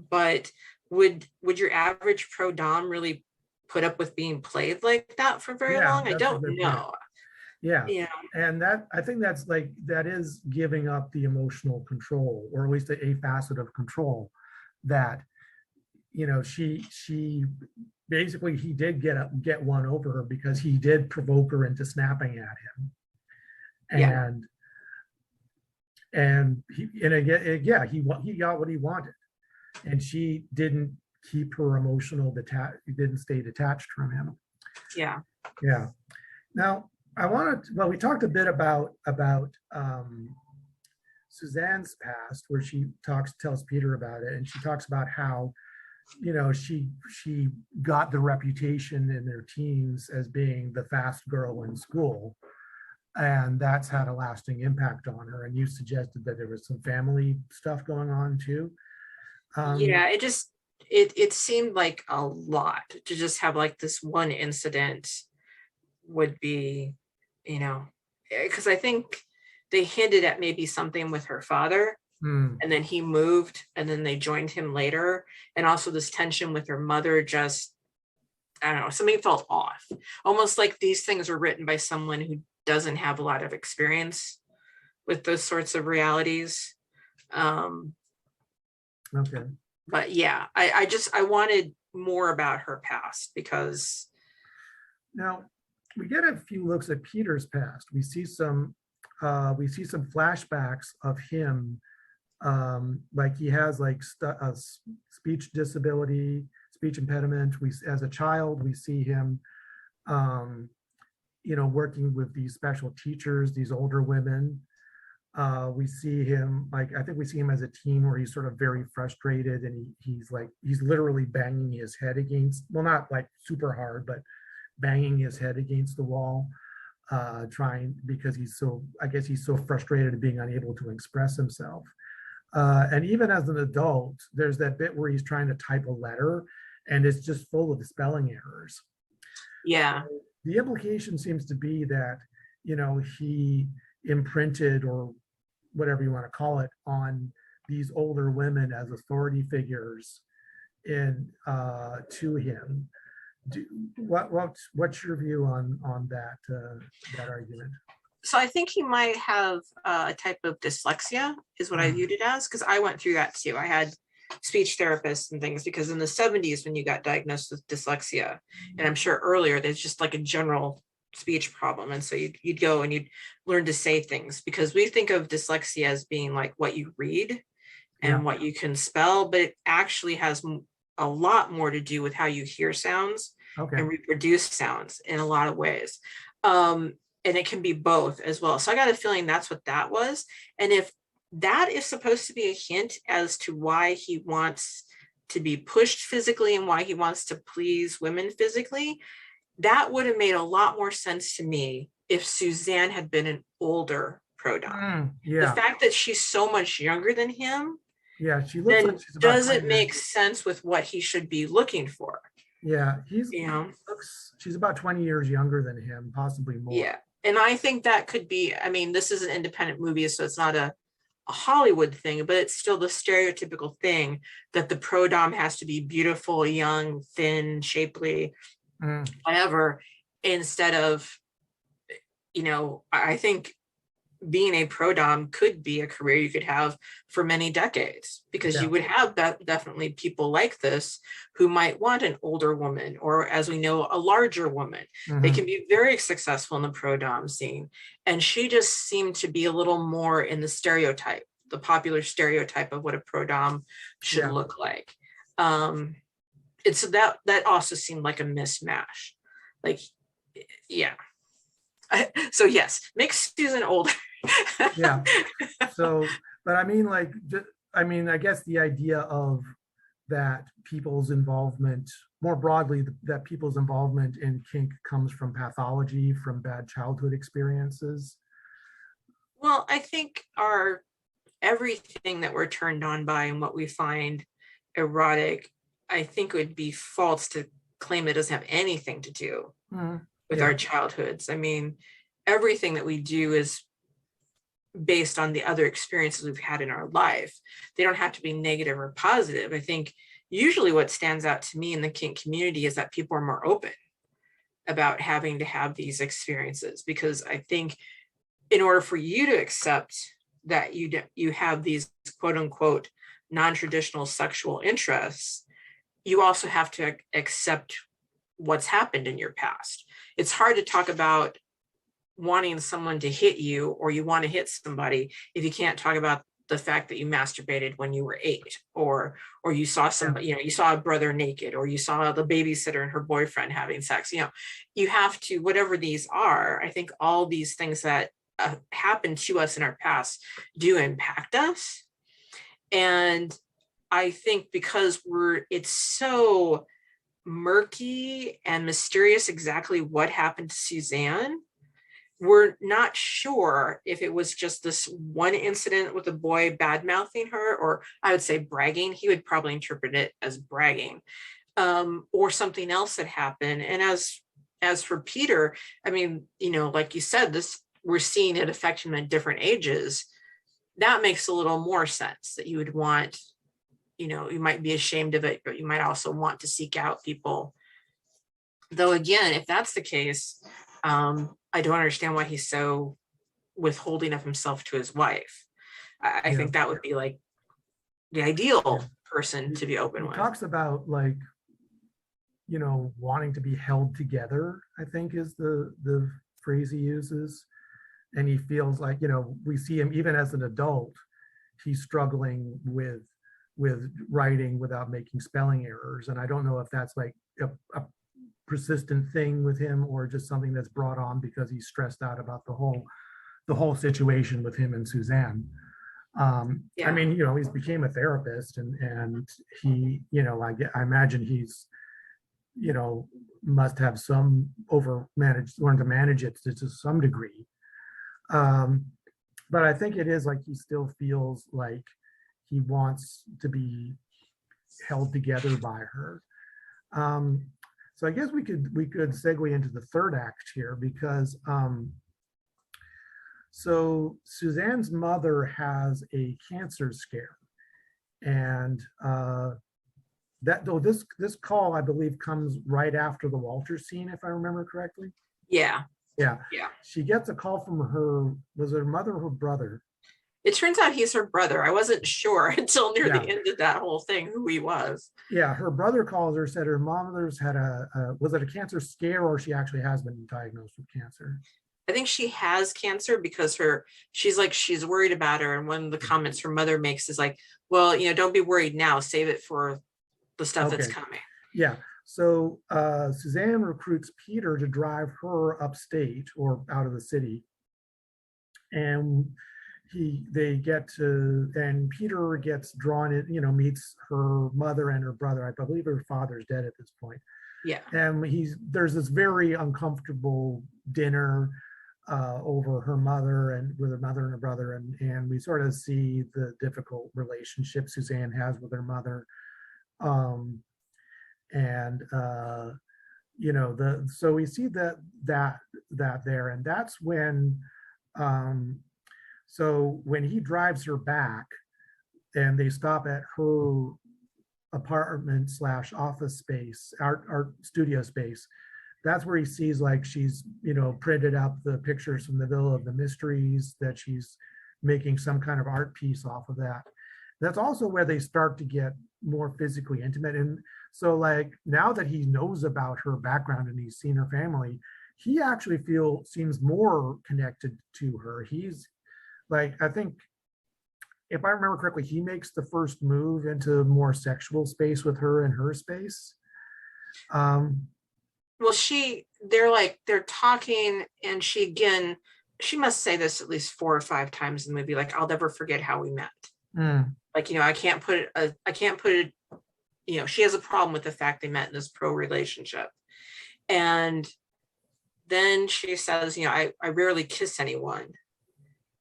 but would your average pro dom really put up with being played like that for very long? I don't know. Yeah. And that, I think that's like, that is giving up the emotional control, or at least a facet of control that, you know, she basically, he did get one over her because he did provoke her into snapping at him. And he got what he wanted, and she didn't keep her emotional didn't stay detached from him. Yeah. Now, we talked a bit about Suzanne's past, where she tells Peter about it, and she talks about how, you know, she got the reputation in their teens as being the fast girl in school, and that's had a lasting impact on her. And you suggested that there was some family stuff going on too. It seemed like a lot to just have like this one incident would be, you know, because I think they hinted at maybe something with her father, and then he moved, and then they joined him later. And also this tension with her mother, just, I don't know, something felt off. Almost like these things were written by someone who doesn't have a lot of experience with those sorts of realities. Okay. But yeah, I wanted more about her past, because. Now, we get a few looks at Peter's past. We see some flashbacks of him, like he has like a speech disability, speech impediment. As a child, we see him, you know, working with these special teachers, these older women. We see him, like, I think we see him as a teen where he's sort of very frustrated, and he's literally banging his head against, well, not like super hard, but banging his head against the wall, because he's so frustrated at being unable to express himself. And even as an adult, there's that bit where he's trying to type a letter, and it's just full of spelling errors. Yeah. So the implication seems to be that, you know, he imprinted, or whatever you want to call it, on these older women as authority figures to him. What's your view on that argument? So I think he might have a type of dyslexia, is what I viewed it as, because I went through that too. I had speech therapists and things, because in the 70s, when you got diagnosed with dyslexia, and I'm sure earlier, there's just like a general speech problem. And so you'd go and you'd learn to say things, because we think of dyslexia as being like what you read and what you can spell, but it actually has a lot more to do with how you hear sounds and reproduce sounds in a lot of ways. And it can be both as well. So I got a feeling that's what that was. And if that is supposed to be a hint as to why he wants to be pushed physically and why he wants to please women physically, that would have made a lot more sense to me if Suzanne had been an older pro dom. The fact that she's so much younger than him, she looks like she's about doesn't make sense with what he should be looking for. She's about 20 years younger than him, possibly more. And I think that could be, I mean, this is an independent movie, so it's not a Hollywood thing, but it's still the stereotypical thing that the pro dom has to be beautiful, young, thin, shapely, whatever, instead of, I think being a pro dom could be a career you could have for many decades, because you would have definitely people like this who might want an older woman, or, as we know, a larger woman. They can be very successful in the pro dom scene. And she just seemed to be a little more in the stereotype, the popular stereotype of what a pro dom should look like. It's that also seemed like a mismatch. Like, so yes, make Susan older. So, but I mean, like, I guess the idea of that people's involvement, more broadly, that people's involvement in kink comes from pathology, from bad childhood experiences. Well, I think everything that we're turned on by and what we find erotic, I think it would be false to claim it doesn't have anything to do with our childhoods. I mean, everything that we do is based on the other experiences we've had in our life. They don't have to be negative or positive. I think usually what stands out to me in the kink community is that people are more open about having to have these experiences, because I think in order for you to accept that you have these quote unquote non-traditional sexual interests, you also have to accept what's happened in your past. It's hard to talk about wanting someone to hit you, or you want to hit somebody, if you can't talk about the fact that you masturbated when you were 8, or you saw somebody, you saw a brother naked, or you saw the babysitter and her boyfriend having sex. You have to, whatever these are, I think all these things that happened to us in our past do impact us. And I think because it's so murky and mysterious exactly what happened to Suzanne, we're not sure if it was just this one incident with a boy bad-mouthing her, or I would say bragging. He would probably interpret it as bragging, or something else that happened. And as for Peter, I mean, like you said, we're seeing it affect him at different ages. That makes a little more sense, that you would want, you might be ashamed of it, but you might also want to seek out people. Though again, if that's the case, I don't understand why he's so withholding of himself to his wife. I think that would be like the ideal person to be open with. He talks about, like, wanting to be held together, I think is the phrase he uses. And he feels like, we see him even as an adult, he's struggling with writing without making spelling errors. And I don't know if that's like a persistent thing with him, or just something that's brought on because he's stressed out about the whole situation with him and Suzanne. I mean, he's became a therapist, and he, I imagine he's, must have some learn to manage it to some degree. But I think it is like he still feels like he wants to be held together by her. So I guess we could segue into the third act here, because so Suzanne's mother has a cancer scare, and this call, I believe, comes right after the Walter scene, if I remember correctly. Yeah. She gets a call from her mother or her brother? It turns out he's her brother. I wasn't sure until near Yeah. the end of that whole thing who he was. Yeah, her brother calls her, said her mother's had was it a cancer scare, or she actually has been diagnosed with cancer? I think she has cancer because she's worried about her. And one of the comments her mother makes is like, well, don't be worried now. Save it for the stuff that's Okay. coming. Yeah. So Suzanne recruits Peter to drive her upstate or out of the city. And and Peter gets drawn in, meets her mother and her brother. I believe her father's dead at this point. Yeah. And there's this very uncomfortable dinner over her mother and with her mother and her brother. And we sort of see the difficult relationship Suzanne has with her mother. So we see that there, and that's when so when he drives her back and they stop at her apartment / office space, art studio space, that's where he sees like she's printed out the pictures from the Villa of the Mysteries, that she's making some kind of art piece off of that. That's also where they start to get more physically intimate. And so like now that he knows about her background and he's seen her family, he actually seems more connected to her. He's like, I think if I remember correctly, he makes the first move into more sexual space with her and her space. Well, they're talking, and she must say this at least 4 or 5 times in the movie, like, I'll never forget how we met. Like, I can't put it, she has a problem with the fact they met in this pro relationship. And then she says, I rarely kiss anyone.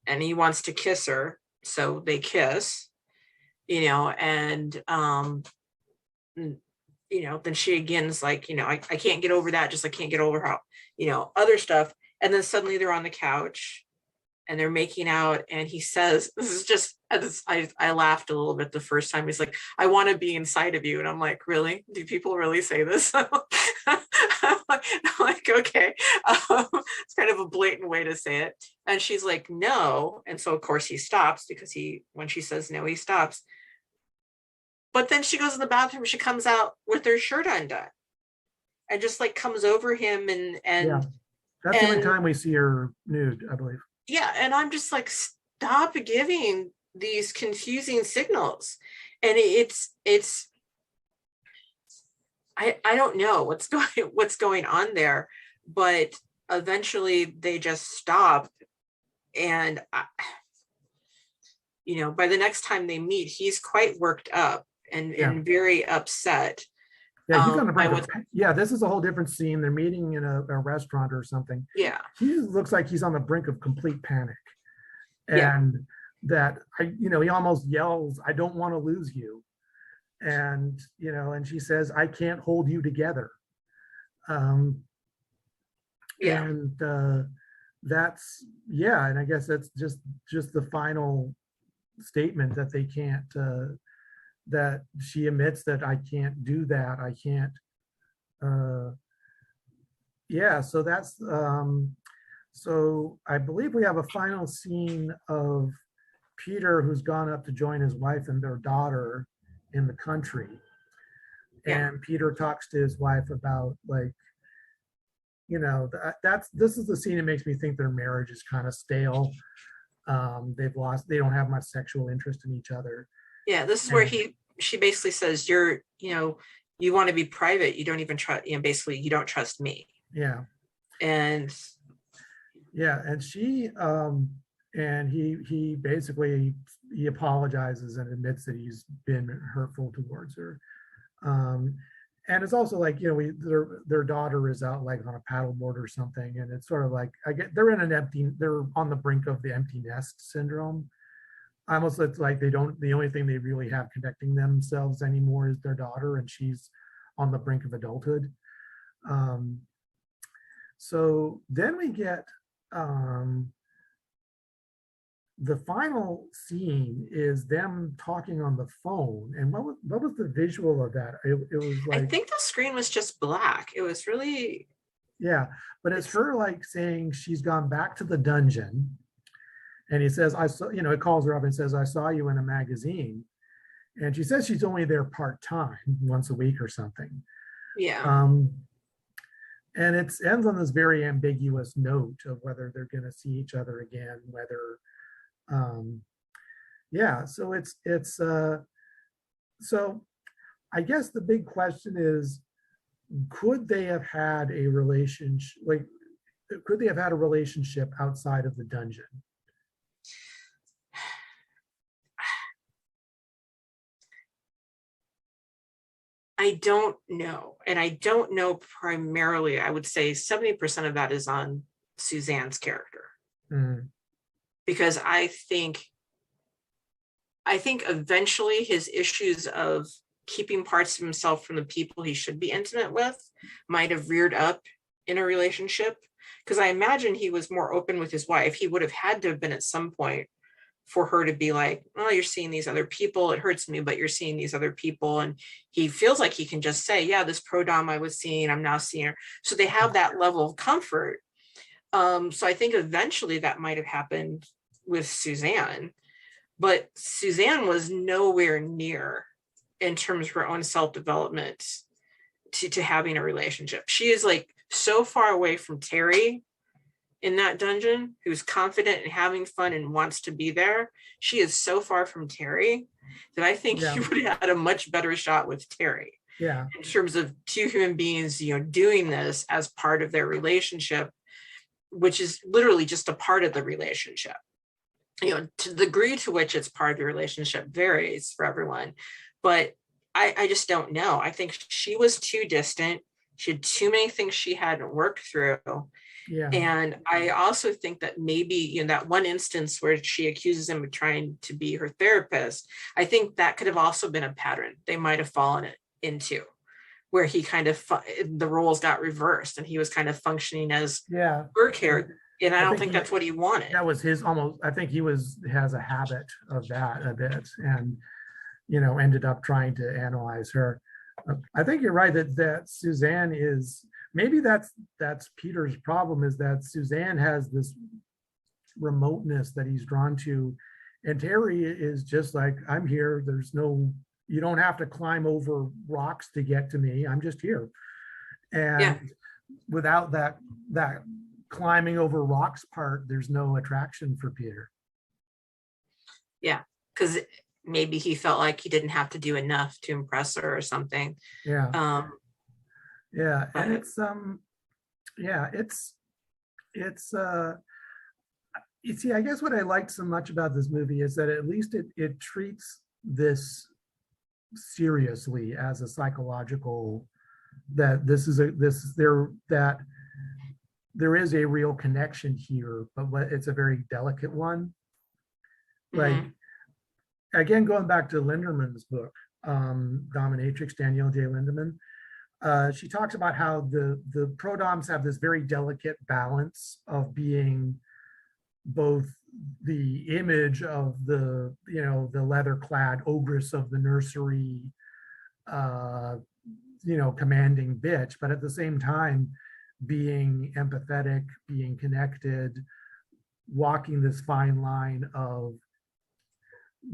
And he wants to kiss her. So they kiss, and, then she again is like, I can't get over that. Just I can't get over how, other stuff. And then suddenly they're on the couch and they're making out. And he says, this is just, I laughed a little bit the first time. He's like, I want to be inside of you. And I'm like, really? Do people really say this? I'm like, okay. It's kind of a blatant way to say it. And she's like, no. And so of course he stops, because when she says no, he stops. But then she goes in the bathroom, she comes out with her shirt undone and just like comes over him and Yeah. That's the only time we see her nude, I believe. Yeah. And I'm just like, stop giving these confusing signals. And I don't know what's going on there, but eventually they just stop. And by the next time they meet, he's quite worked up and very upset. Yeah, he's on the brink this is a whole different scene. They're meeting in a restaurant or something. Yeah. He looks like he's on the brink of complete panic. And that he almost yells, I don't want to lose you. And and she says, I can't hold you together. And that's and I guess that's just the final statement, that they can't that she admits that I can't do that. I can't so that's so I believe we have a final scene of Peter, who's gone up to join his wife and their daughter in the country. And Peter talks to his wife about like, this is the scene that makes me think their marriage is kind of stale. They don't have much sexual interest in each other. Yeah, this is where she basically says, you want to be private. You don't even trust, basically you don't trust me. Yeah. And she, and he basically, he apologizes and admits that he's been hurtful towards her. And it's also like, their daughter is out like on a paddleboard or something. And it's sort of like, they're on the brink of the empty nest syndrome. Almost, it's like the only thing they really have connecting themselves anymore is their daughter, and she's on the brink of adulthood. So then we get, the final scene is them talking on the phone. And what was the visual of that? It was like, I think the screen was just black. It was really, but it's her like saying she's gone back to the dungeon, And he says, I saw, it calls her up and says, I saw you in a magazine. And she says she's only there part-time, once a week or something. Yeah. And it ends on this very ambiguous note of whether they're going to see each other again, whether, so I guess the big question is, could they have had a relationship, could they have had a relationship outside of the dungeon? I don't know. And I don't know primarily, I would say 70% of that is on Suzanne's character. Mm. Because I think eventually his issues of keeping parts of himself from the people he should be intimate with might have reared up in a relationship. Because I imagine he was more open with his wife. He would have had to have been at some point for her to be like, oh, you're seeing these other people. It hurts me, but you're seeing these other people. And he feels like he can just say, yeah, this pro dom I was seeing, I'm now seeing her. So they have that level of comfort. So I think eventually that might have happened with Suzanne, but Suzanne was nowhere near in terms of her own self-development to having a relationship. She is like so far away from Terry in that dungeon, who's confident and having fun and wants to be there. She is so far from Terry that I think he would have had a much better shot with Terry. Yeah. In terms of two human beings, doing this as part of their relationship, which is literally just a part of the relationship. To the degree to which it's part of the relationship varies for everyone. But I just don't know. I think she was too distant. She had too many things she hadn't worked through. Yeah. And I also think that maybe, that one instance where she accuses him of trying to be her therapist, I think that could have also been a pattern they might have fallen into, where he kind of, the roles got reversed and he was kind of functioning as her character. And I don't think that's what he wanted. That was his I think he has a habit of that a bit, and, ended up trying to analyze her. I think you're right that Suzanne is, maybe that's Peter's problem, is that Suzanne has this remoteness that he's drawn to, and Terry is just like, I'm here. You don't have to climb over rocks to get to me. I'm just here. And without that climbing over rocks part, there's no attraction for Peter. Yeah, because maybe he felt like he didn't have to do enough to impress her or something. And it's you see, I guess what I liked so much about this movie is that at least it treats this seriously as a psychological, that there is a real connection here, but it's a very delicate one. Like, again, going back to Linderman's book, Dominatrix, Danielle J. Lindemann, she talks about how the pro-doms have this very delicate balance of being both the image of the leather-clad ogress of the nursery, commanding bitch, but at the same time being empathetic, being connected, walking this fine line of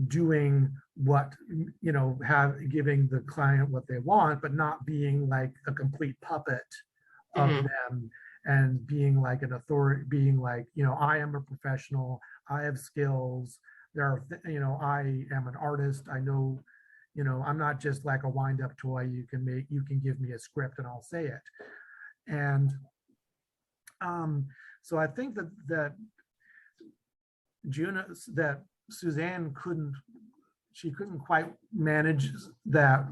doing what, giving the client what they want, but not being like a complete puppet of them, and being like an authority, being like, I am a professional, I have skills, I am an artist, I know, I'm not just like a wind-up toy you can give me a script and I'll say it. And so I think that Suzanne couldn't quite manage that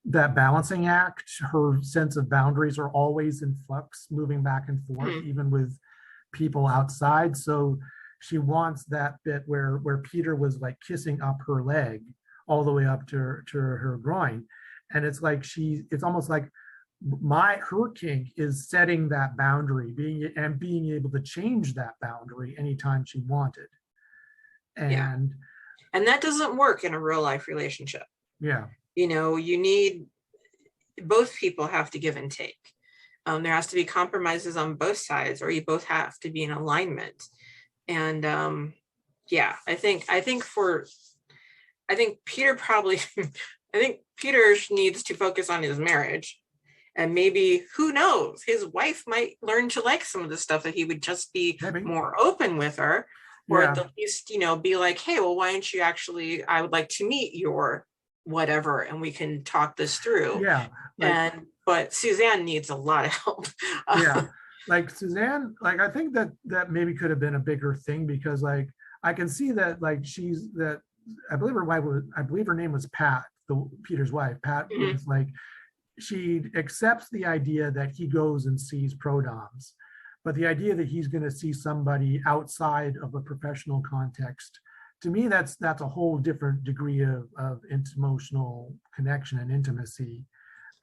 balancing act. Her sense of boundaries are always in flux, moving back and forth, even with people outside. So she wants that bit where Peter was like kissing up her leg all the way up to her groin. And it's like it's almost like her kink is setting that boundary, being able to change that boundary anytime she wanted. And that doesn't work in a real life relationship. Yeah. You need, both people have to give and take. There has to be compromises on both sides, or you both have to be in alignment. And Yeah, I think Peter probably I think Peter needs to focus on his marriage, and maybe, who knows, his wife might learn to like some of the stuff that he would just be Maybe. more open with her, or Yeah. at the least, be like, hey, well, why don't you actually, I would like to meet your whatever, and we can talk this through. Yeah. Like, but Suzanne needs a lot of help. yeah. Like Suzanne, like I think that maybe could have been a bigger thing, because like I can see that, like I believe her name was Pat, Peter's wife. Pat was like, she accepts the idea that he goes and sees prodoms, but the idea that he's going to see somebody outside of a professional context, to me, that's a whole different degree of emotional connection and intimacy.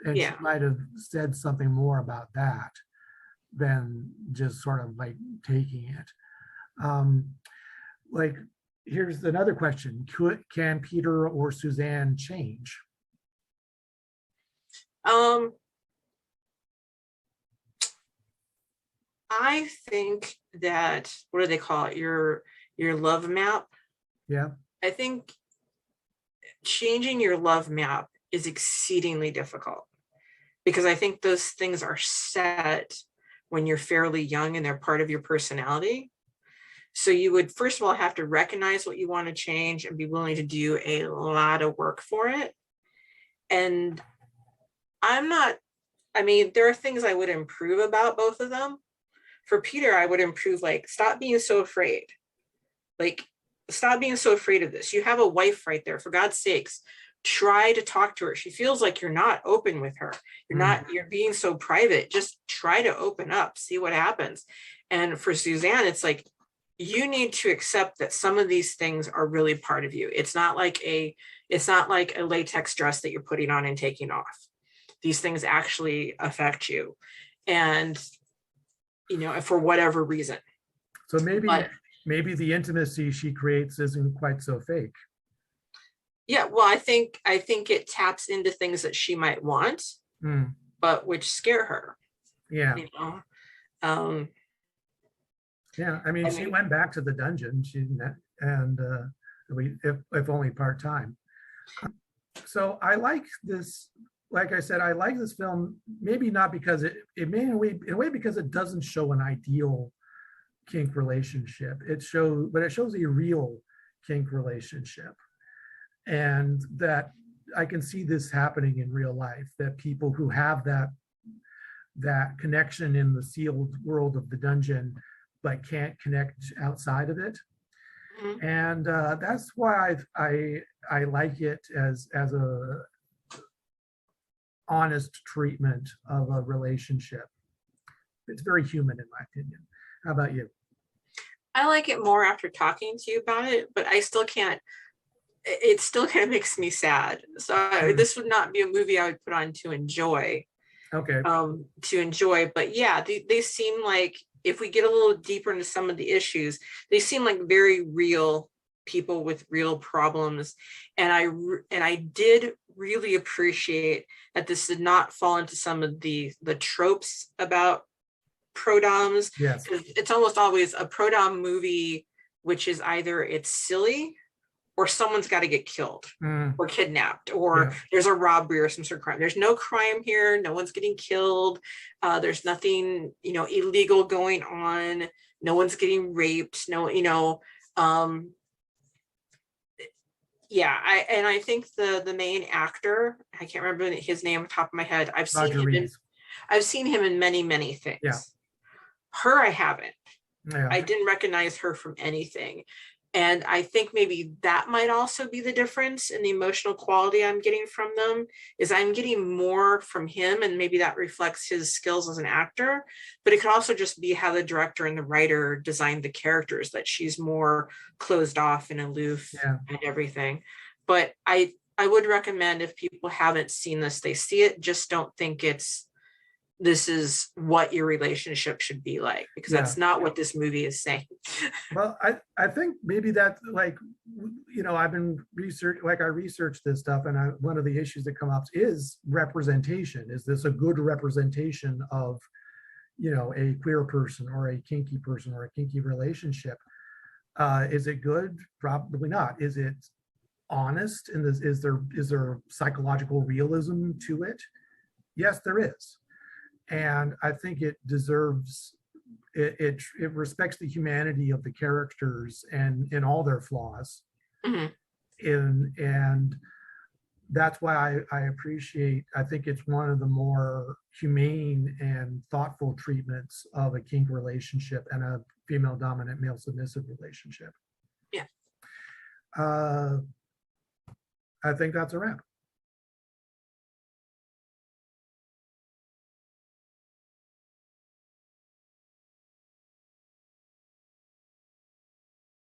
And Yeah. she might have said something more about that than just sort of like taking it. Like, here's another question. Can Peter or Suzanne change? I think that, what do they call it? Your love map. Yeah. I think changing your love map is exceedingly difficult, because I think those things are set when you're fairly young and they're part of your personality. So you would, first of all, have to recognize what you want to change and be willing to do a lot of work for it. And there are things I would improve about both of them. For Peter, I would improve, like, stop being so afraid. Like, stop being so afraid of this. You have a wife right there. For God's sakes, try to talk to her. She feels like you're not open with her. You're being so private. Just try to open up, see what happens. And for Suzanne, it's like, you need to accept that some of these things are really part of you. It's not like a latex dress that you're putting on and taking off. These things actually affect you. And for whatever reason. So maybe the intimacy she creates isn't quite so fake. Yeah, well, I think it taps into things that she might want, but which scare her. Yeah. Yeah, I mean, she went back to the dungeon. If only part-time. So I like this. Like I said, I like this film, maybe not because it may in a way because it doesn't show an ideal kink relationship. It shows a real kink relationship. And that I can see this happening in real life, that people who have that connection in the sealed world of the dungeon, but can't connect outside of it. And that's why I like it as a honest treatment of a relationship. It's very human, in my opinion. How about you? I like it more after talking to you about it, but I still can't. It still kind of makes me sad. So this would not be a movie I would put on to enjoy. Okay. But yeah, they seem like, if we get a little deeper into some of the issues, they seem like very real people with real problems. And I did really appreciate that this did not fall into some of the tropes about prodoms. Yes. It's almost always a prodom movie, which is either it's silly, or someone's got to get killed or kidnapped, or there's a robbery or some sort of crime. There's no crime here. No one's getting killed. There's nothing, illegal going on. No one's getting raped. I think the main actor, I can't remember his name off the top of my head. I've seen him in many, many things. Yeah. Her, I haven't. Yeah. I didn't recognize her from anything. And I think maybe that might also be the difference in the emotional quality I'm getting from them, is I'm getting more from him, and maybe that reflects his skills as an actor, but it could also just be how the director and the writer designed the characters, that she's more closed off and aloof and everything. But I would recommend, if people haven't seen this, they see it, just don't think this is what your relationship should be like, because that's not what this movie is saying. Well, I think maybe that, like, I've been I researched this stuff, and one of the issues that come up is representation. Is this a good representation of, a queer person or a kinky person or a kinky relationship? Is it good? Probably not. Is it honest? And is there psychological realism to it? Yes, there is. And I think it deserves it respects the humanity of the characters and in all their flaws. Mhm. And that's why I appreciate, I think it's one of the more humane and thoughtful treatments of a kink relationship and a female dominant, male submissive relationship. Yeah. I think that's a wrap.